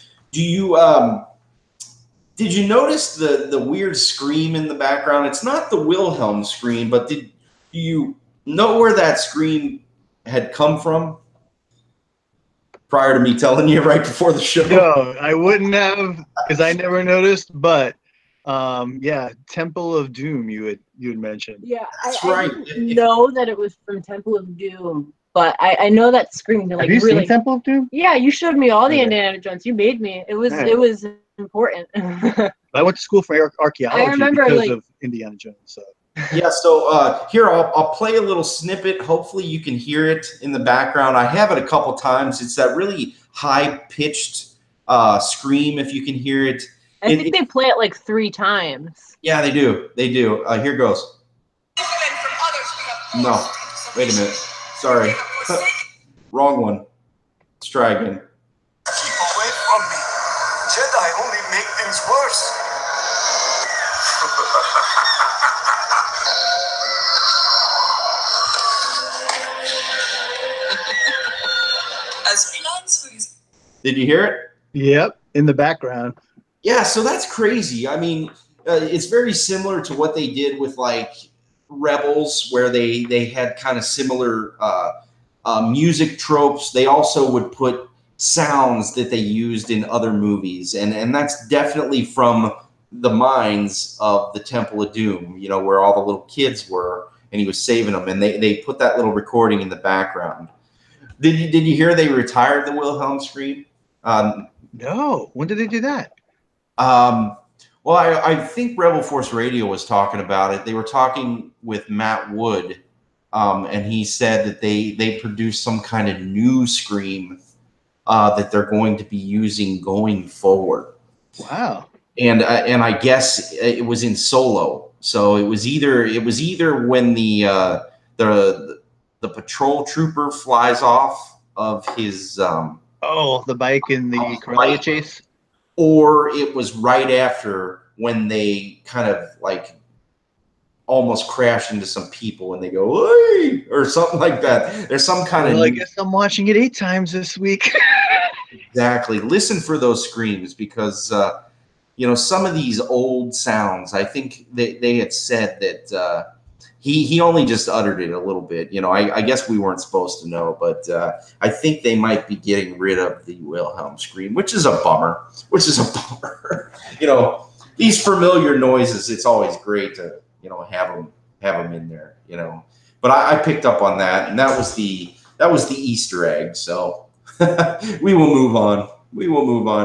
you notice the weird scream in the background? It's not the Wilhelm scream, but do you know where that scream had come from? Prior to me telling you right before the show. No, I wouldn't have, because I never noticed. But yeah, Temple of Doom. You had mentioned. Yeah, that's I right. didn't know that it was from Temple of Doom, but I know that scream. Like, have you really seen Temple of Doom? Yeah, you showed me all the Indiana Jones. You made me. It was important. I went to school for archaeology because of Indiana Jones. So. Yeah, so here I'll play a little snippet. Hopefully you can hear it in the background. I have it a couple times. It's that really high-pitched scream, if you can hear it. I think they play it like 3 times. Yeah, they do. They do. Here goes. No, wait a minute. Sorry. Wrong one. Let's try again. Keep away from me. Jedi only make things worse. As plans for his... Did you hear it? Yep, in the background. Yeah, so that's crazy. I mean, it's very similar to what they did with like Rebels, where they had kind of similar music tropes. They also would put sounds that they used in other movies, and that's definitely from the mines of the Temple of Doom, you know, where all the little kids were, and he was saving them, and they put that little recording in the background. Did you hear they retired the Wilhelm scream? No. When did they do that? Well, I think Rebel Force Radio was talking about it. They were talking with Matt Wood, and he said that they produced some kind of new scream that they're going to be using going forward. Wow. And I guess it was in Solo. So it was either when the patrol trooper flies off of his Oh, the bike in the Corellia chase? Or it was right after when they kind of like almost crash into some people and they go, "Hey!" or something like that. There's some kind Well, of I guess I'm watching it 8 times this week. exactly. Listen for those screams because some of these old sounds. I think they had said that he only just uttered it a little bit. I guess we weren't supposed to know, but I think they might be getting rid of the Wilhelm scream, which is a bummer. These familiar noises. It's always great to have them in there. But I picked up on that, and that was the Easter egg. So we will move on.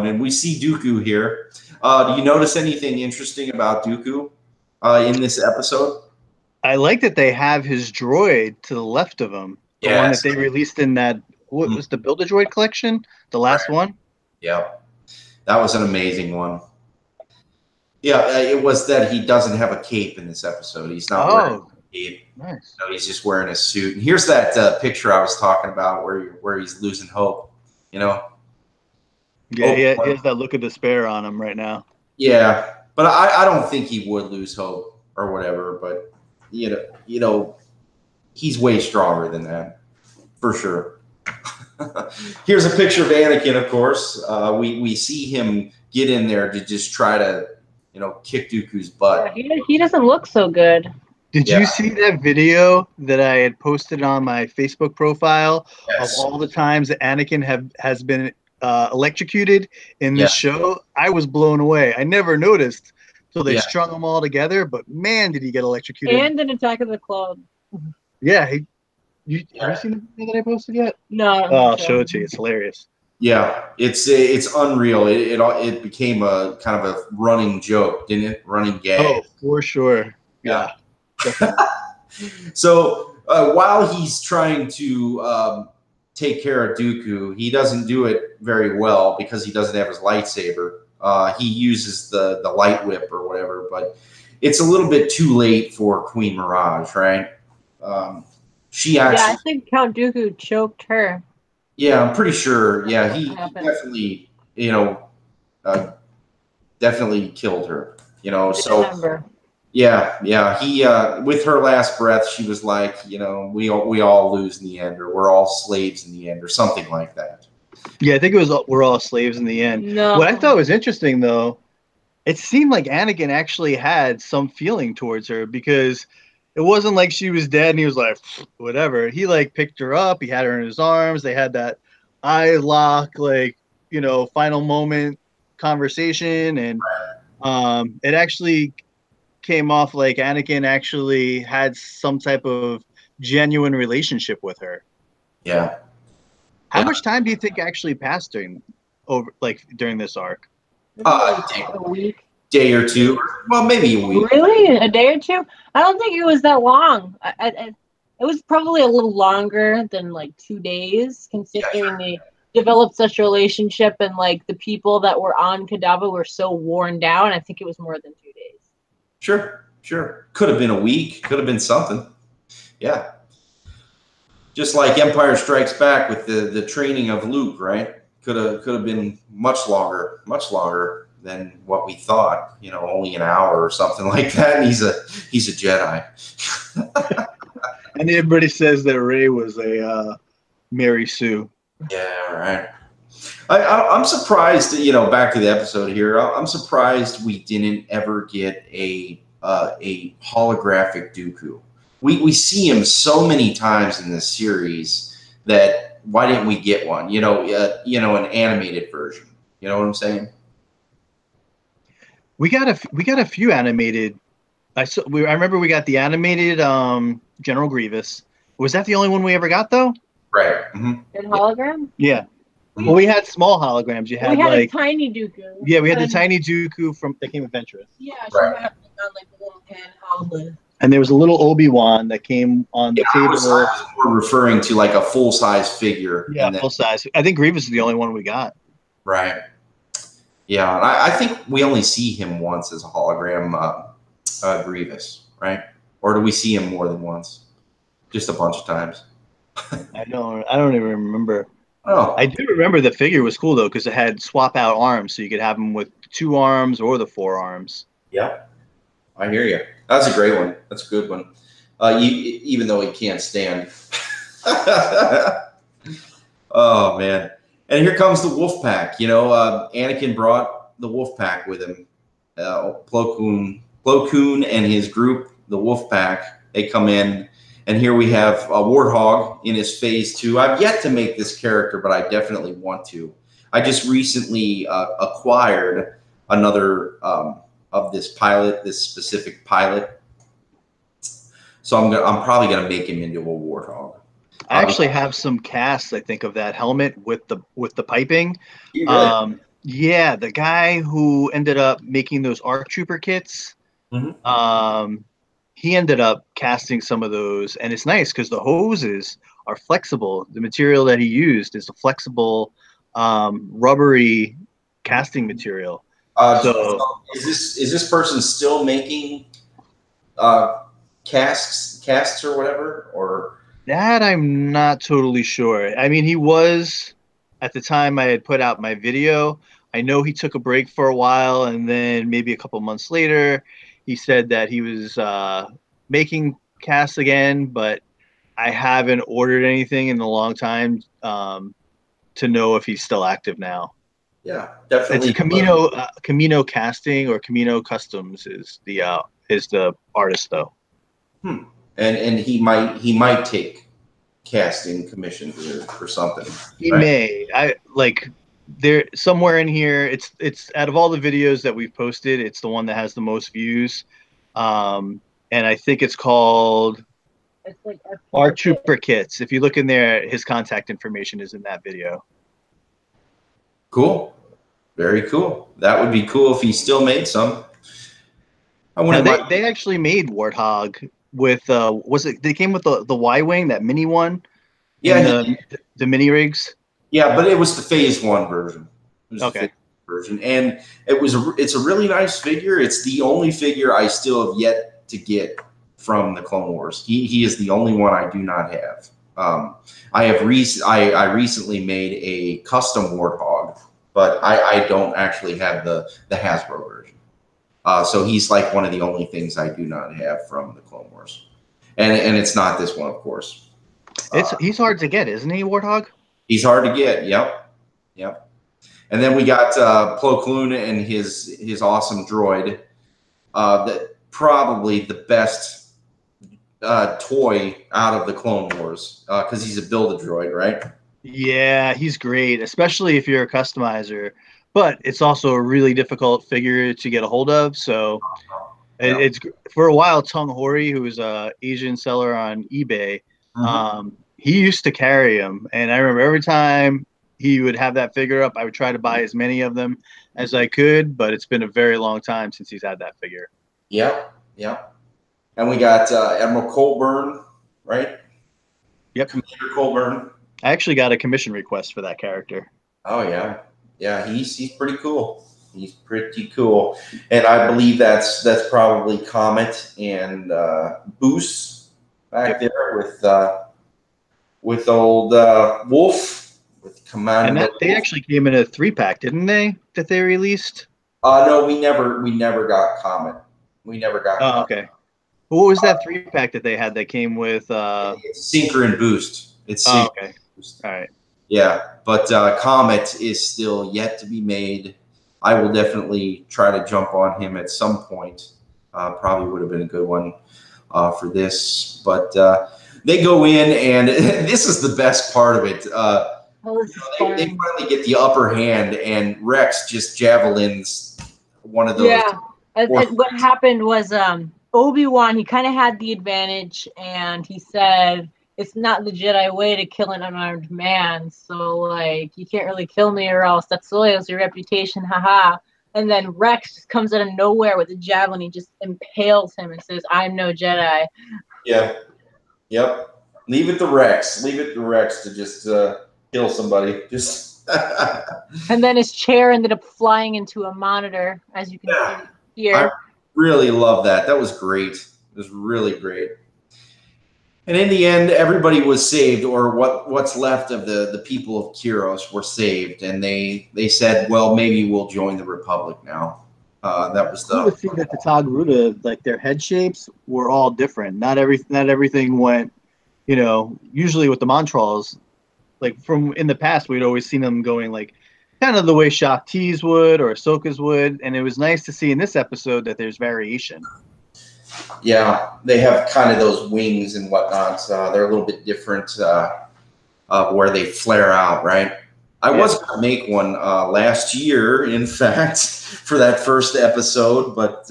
And we see Dooku here. Do you notice anything interesting about Dooku in this episode? I like that they have his droid to the left of him. The one that they released in that, what was the Build-A-Droid collection? The last one? Yeah. That was an amazing one. Yeah, it was that he doesn't have a cape in this episode. He's not wearing a cape. Nice. No, he's just wearing a suit. And here's that picture I was talking about where he's losing hope, Yeah, he has that look of despair on him right now. Yeah, but I don't think he would lose hope or whatever, but he's way stronger than that, for sure. Here's a picture of Anakin, of course. We see him get in there to just try to, kick Dooku's butt. Yeah, he doesn't look so good. Did you see that video that I had posted on my Facebook profile of all the times that Anakin has been electrocuted in this show? I was blown away. I never noticed till they strung them all together, but man, did he get electrocuted. And in Attack of the Clones. Yeah. Have you seen the video that I posted yet? No. Oh, I'll show it to you. It's hilarious. Yeah, it's unreal. It became a kind of a running joke, didn't it? Running gag. Oh, for sure. Yeah. So while he's trying to take care of Dooku, he doesn't do it very well because he doesn't have his lightsaber. He uses the light whip or whatever, but it's a little bit too late for Queen Mirage, right? She actually. Yeah, I think Count Dooku choked her. Yeah, I'm pretty sure. Yeah, he definitely, definitely killed her. So. Yeah. He with her last breath, she was like, we all lose in the end, or we're all slaves in the end, or something like that. Yeah, I think it was we're all slaves in the end. No. What I thought was interesting, though, it seemed like Anakin actually had some feeling towards her because it wasn't like she was dead and he was like, whatever. He picked her up. He had her in his arms. They had that eye lock, final moment conversation, and it actually came off like Anakin actually had some type of genuine relationship with her. Yeah. How much time do you think actually passed during this arc? A week. Day or two. Well, maybe a week. Really? A day or two? I don't think it was that long. It was probably a little longer than 2 days, considering they developed such a relationship and the people that were on Kadavo were so worn down. I think it was more than 2 days. Sure. Could have been a week. Could have been something. Yeah. Just like Empire Strikes Back with the training of Luke, right? Could have been much longer than what we thought. Only an hour or something like that. And he's a Jedi. And everybody says that Rey was a Mary Sue. Yeah, right. I'm surprised. Back to the episode here. I'm surprised we didn't ever get a holographic Dooku. We see him so many times in this series that why didn't we get one? An animated version. You know what I'm saying? We got a few animated. I remember we got the animated General Grievous. Was that the only one we ever got though? Right. Mm-hmm. In hologram? Yeah. Mm-hmm. Well, we had small holograms. We had a tiny Dooku. Yeah, we had the tiny Dooku that came with Ventress. Yeah, she had on the little handheld. And there was a little Obi-Wan that came on the table. We're referring to a full-size figure. Yeah, full-size. I think Grievous is the only one we got. Right. Yeah, and I think we only see him once as a hologram Grievous, right? Or do we see him more than once? Just a bunch of times. I don't even remember. Oh, I do remember the figure was cool though, because it had swap out arms, so you could have him with 2 arms or the 4 arms. yeah, I hear you. That's a great one. That's a good one. Even though he can't stand. Oh man! And here comes the wolf pack. You know, Anakin brought the wolf pack with him. Plo Koon and his group, the wolf pack, they come in, and here we have a Warthog in his phase 2. I've yet to make this character, but I definitely want to. I just recently acquired another of this specific pilot. So I'm probably gonna make him into a Warthog. I actually have some casts, I think, of that helmet with the piping. You really? Yeah, the guy who ended up making those ARC Trooper kits, he ended up casting some of those, and it's nice because the hoses are flexible. The material that he used is a flexible, rubbery casting material. So is this person still making casts or whatever, or? That I'm not totally sure. I mean, he was at the time I had put out my video. I know he took a break for a while, and then maybe a couple months later, he said that he was making casts again, but I haven't ordered anything in a long time to know if he's still active now. Yeah, definitely. It's Camino Casting or Camino Customs is the artist though. And he might take casting commissions or something. He may. I like there somewhere in here. It's out of all the videos that we've posted, it's the one that has the most views. And I think it's called It's like ARC Trooper Kits. If you look in there, his contact information is in that video. Cool. Very cool. That would be cool if he still made some. They actually made Warthog with they came with the Y-Wing, that mini one? Yeah, the mini rigs. Yeah, but it was the phase 1 version. It was okay. The phase 1 version, and it's a really nice figure. It's the only figure I still have yet to get from the Clone Wars. He is the only one I do not have. I recently made a custom Warthog, but I don't actually have the Hasbro version. So he's like one of the only things I do not have from the Clone Wars, and it's not this one, of course. He's hard to get, isn't he, Warthog? He's hard to get. Yep. And then we got Plo Koon and his awesome droid. That probably the best toy out of the Clone Wars because he's a Build-A-Droid, right? Yeah, he's great, especially if you're a customizer. But it's also a really difficult figure to get a hold of. So it's for a while, Tung Hori, who was an Asian seller on eBay, he used to carry him. And I remember every time he would have that figure up, I would try to buy as many of them as I could. But it's been a very long time since he's had that figure. Yep. And we got Admiral Colburn, right? Yep. Commander Colburn. I actually got a commission request for that character. Oh, yeah. Yeah, he's pretty cool. He's pretty cool. And I believe that's probably Comet and Boost back there with old Wolf, with Commando. And they actually came in a 3-pack, didn't they? That they released? No, we never got Comet. We never got Comet. Okay. What was that 3-pack that they had that came with it's Sinker and Boost. It's Sinker. Okay. All right. Yeah, but Comet is still yet to be made. I will definitely try to jump on him at some point. Probably would have been a good one for this. But they go in, and this is the best part of it. They finally get the upper hand, and Rex just javelins one of those. Yeah, and what happened was Obi-Wan, he kind of had the advantage, and he said, it's not the Jedi way to kill an unarmed man, so, like, you can't really kill me or else that soils your reputation, haha. And then Rex just comes out of nowhere with a javelin, he just impales him and says, I'm no Jedi. Yeah. Yep. Leave it to Rex. Leave it to Rex to just kill somebody. Just. And then his chair ended up flying into a monitor, as you can see here. I really love that. That was great. It was really great. And in the end, everybody was saved, or what's left of the people of Kyros were saved, and they said, well, maybe we'll join the Republic now. That was cool to see that the Togruta, like their head shapes were all different. Not everything went, you know, usually with the Montrals, like from in the past, we'd always seen them going like kind of the way Shaak T's would or Ahsoka's would. And it was nice to see in this episode that there's variation. Yeah, they have kind of those wings and whatnot. They're a little bit different where they flare out, right? I was going to make one last year, in fact, for that first episode, but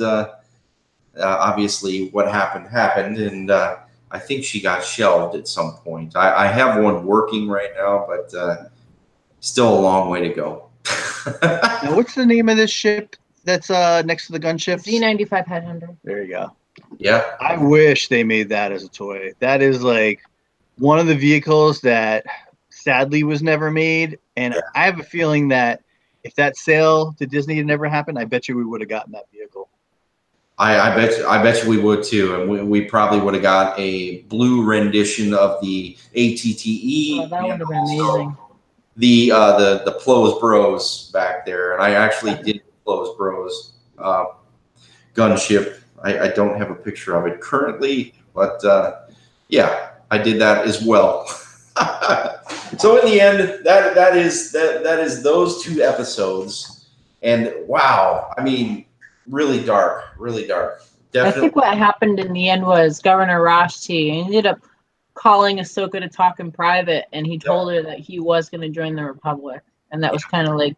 obviously what happened, and I think she got shelved at some point. I have one working right now, but still a long way to go. Now, what's the name of this ship that's next to the gunship? Z95 Headhunter. There you go. Yeah. I wish they made that as a toy. That is like one of the vehicles that sadly was never made. And I have a feeling that if that sale to Disney had never happened, I bet you we would have gotten that vehicle. I bet you we would too, and we probably would have got a blue rendition of the ATTE. Oh, that would have been amazing. The Plo's Bros back there, and I actually did Plo's Bros gunship. I don't have a picture of it currently, but yeah, I did that as well. So in the end, that is those two episodes, and wow, I mean, really dark. Definitely. I think what happened in the end was Governor Rashti ended up calling Ahsoka to talk in private, and he told her that he was going to join the Republic, and that was kind of like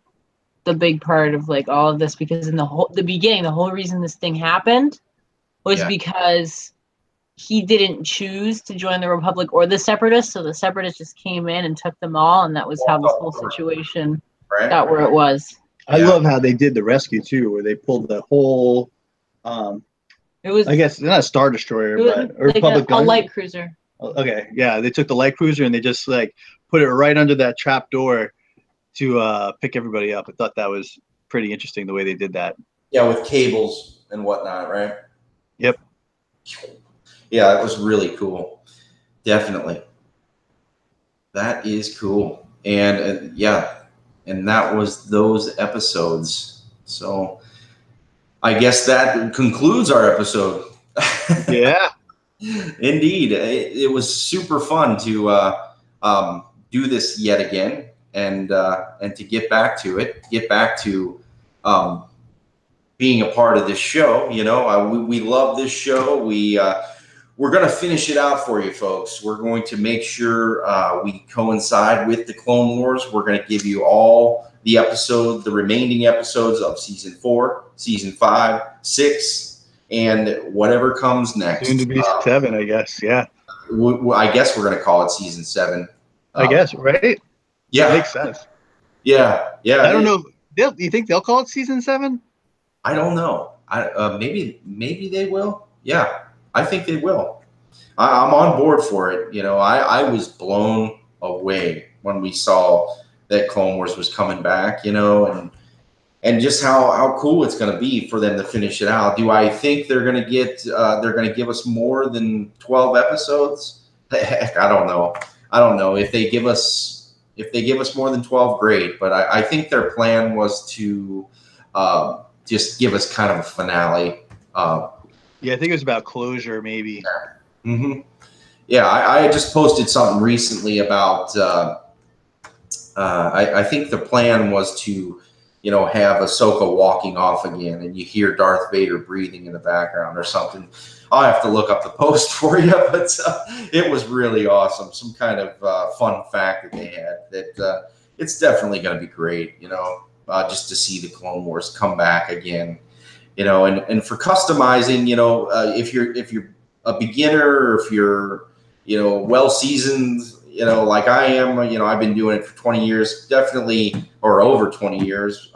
the big part of like all of this, because in the beginning, the whole reason this thing happened was because he didn't choose to join the Republic or the Separatists, so the Separatists just came in and took them all, and that was how this whole situation got where it was. I love how they did the rescue too, where they pulled the whole it was, I guess not a Star Destroyer, but like Republic a light cruiser. Okay, yeah, they took the light cruiser and they just like put it right under that trap door to pick everybody up. I thought that was pretty interesting the way they did that. Yeah, with cables and whatnot, right? Yep. Yeah, it was really cool. Definitely. That is cool. And and that was those episodes. So I guess that concludes our episode. Yeah. Indeed. It was super fun to do this yet again, and to get back to it, being a part of this show. You know, we love this show. We're going to finish it out for you folks. We're going to make sure we coincide with the Clone Wars. We're going to give you all the remaining episodes of season 4, season 5, 6, and whatever comes next. Soon to be 7, I guess. Yeah. I guess we're going to call it season 7. I guess, right? Yeah. That makes sense. Yeah. I don't know. You think they'll call it season 7? I don't know. Maybe they will. Yeah. I think they will. I'm on board for it. You know, I was blown away when we saw that Clone Wars was coming back, you know, and just how cool it's going to be for them to finish it out. Do I think they're going to give us more than 12 episodes? Heck, I don't know. If they give us more than 12, great. But I think their plan was to just give us kind of a finale. Yeah, I think it was about closure, maybe. Mm-hmm. Yeah, I just posted something recently about. I think the plan was to, you know, have Ahsoka walking off again, and you hear Darth Vader breathing in the background or something. I'll have to look up the post for you, but it was really awesome. Some kind of fun fact that they had that it's definitely going to be great. You know, just to see the Clone Wars come back again. You know, and for customizing, you know, if you're a beginner, or if you're, you know, well seasoned, you know, like I am, you know, I've been doing it for 20 years, definitely, or over 20 years.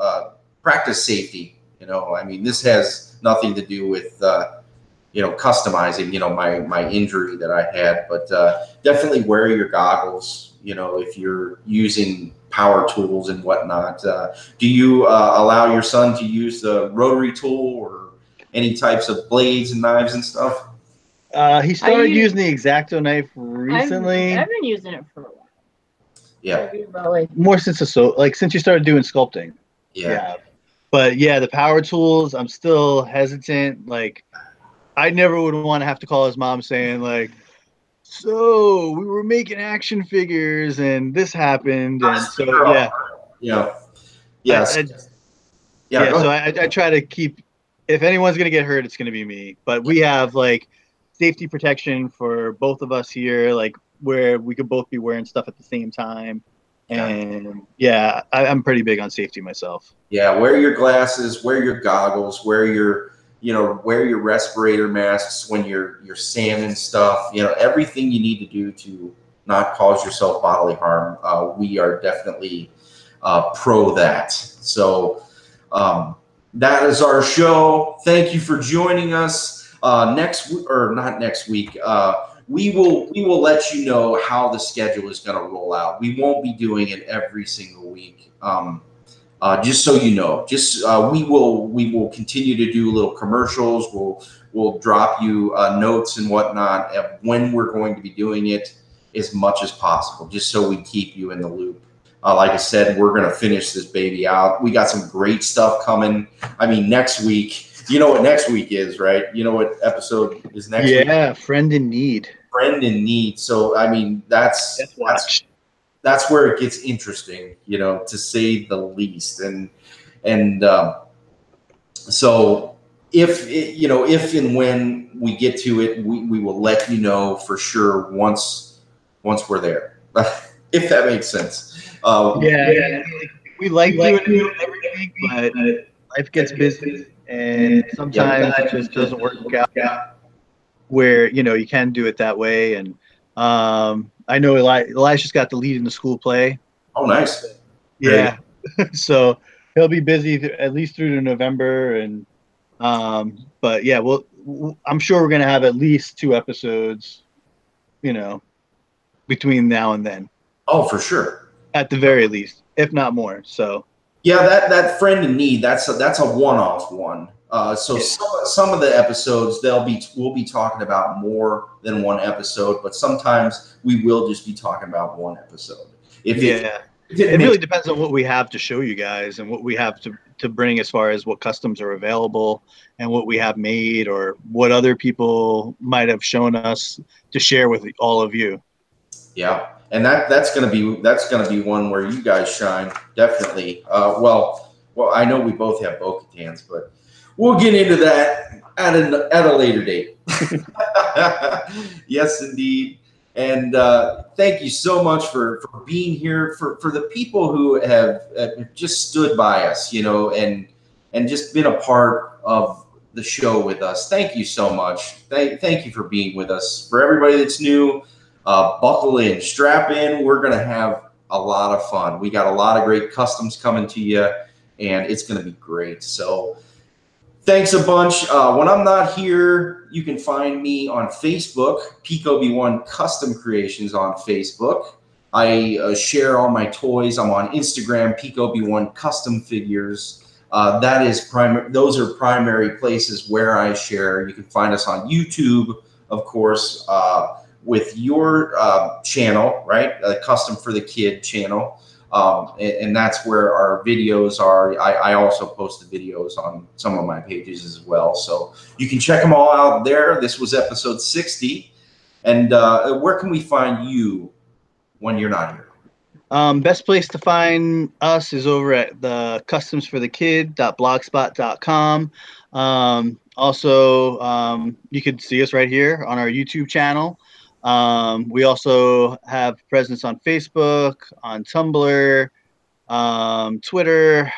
Practice safety. You know, I mean, this has nothing to do with you know, customizing, you know, my injury that I had, but definitely wear your goggles. You know, if you're using power tools and whatnot. Do you allow your son to use the rotary tool or any types of blades and knives and stuff? He started using the X-Acto knife recently. I've been using it for a while. Yeah. More since since you started doing sculpting. Yeah. But yeah, the power tools, I'm still hesitant. Like, I never would want to have to call his mom saying like, so we were making action figures and this happened, and so yeah. Yes. So I try to keep, if anyone's gonna get hurt, it's gonna be me. But we have like safety protection for both of us here, like where we could both be wearing stuff at the same time. And I'm pretty big on safety myself. Yeah, wear your glasses, wear your goggles, wear your respirator masks when you're sanding stuff. Everything you need to do to not cause yourself bodily harm. We are definitely pro that. So that is our show. Thank you for joining us. Next week. We will let you know how the schedule is going to roll out. We won't be doing it every single week. Just so you know, we will continue to do little commercials. We'll drop you notes and whatnot of when we're going to be doing it as much as possible, just so we keep you in the loop. Like I said, we're going to finish this baby out. We got some great stuff coming. I mean, next week. You know what next week is, right? You know what episode is next week? Yeah, Friend in Need. Friend in Need. So, I mean, that's where it gets interesting, to say the least. So if and when we get to it, we will let you know for sure once we're there, if that makes sense. We like doing it every week, but life gets busy, and sometimes it just doesn't work out where you can do it that way. And I know Elias just got the lead in the school play. Oh, nice. Yeah. So he'll be busy at least through to November. And but yeah, I'm sure we're going to have at least 2 episodes, between now and then. Oh, for sure. At the very least, if not more. So yeah, that Friend in Need, that's a one-off one. Some of the episodes we'll be talking about more than one episode, but sometimes we will just be talking about one episode. It really depends on what we have to show you guys and what we have to bring as far as what customs are available and what we have made or what other people might have shown us to share with all of you. Yeah, and that's gonna be one where you guys shine, definitely. Well, I know we both have Bo-Katans, but we'll get into that at a later date. Yes, indeed. And thank you so much for being here, for the people who have just stood by us, and just been a part of the show with us. Thank you so much. Thank you for being with us. For everybody that's new, buckle in, strap in. We're going to have a lot of fun. We got a lot of great customs coming to you, and it's going to be great. So thanks a bunch. When I'm not here, you can find me on Facebook, Peak-OB1 Custom Creations on Facebook. I share all my toys. I'm on Instagram, Peak-OB1 Custom Figures. Those are primary places where I share. You can find us on YouTube, of course, with your channel, right? Custom for the Kid channel. And that's where our videos are. I also post the videos on some of my pages as well. So you can check them all out there. This was episode 60. And where can we find you when you're not here? Best place to find us is over at the customsforthekid.blogspot.com. Also, you can see us right here on our YouTube channel. We also have presence on Facebook, on Tumblr, Twitter,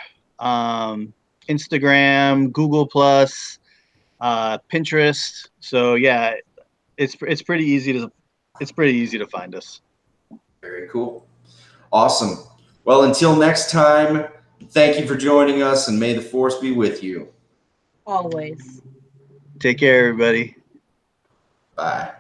Instagram, Google Plus, Pinterest. So yeah, it's pretty easy to find us. Very cool. Awesome. Well, until next time, thank you for joining us, and may the force be with you. Always. Take care, everybody. Bye.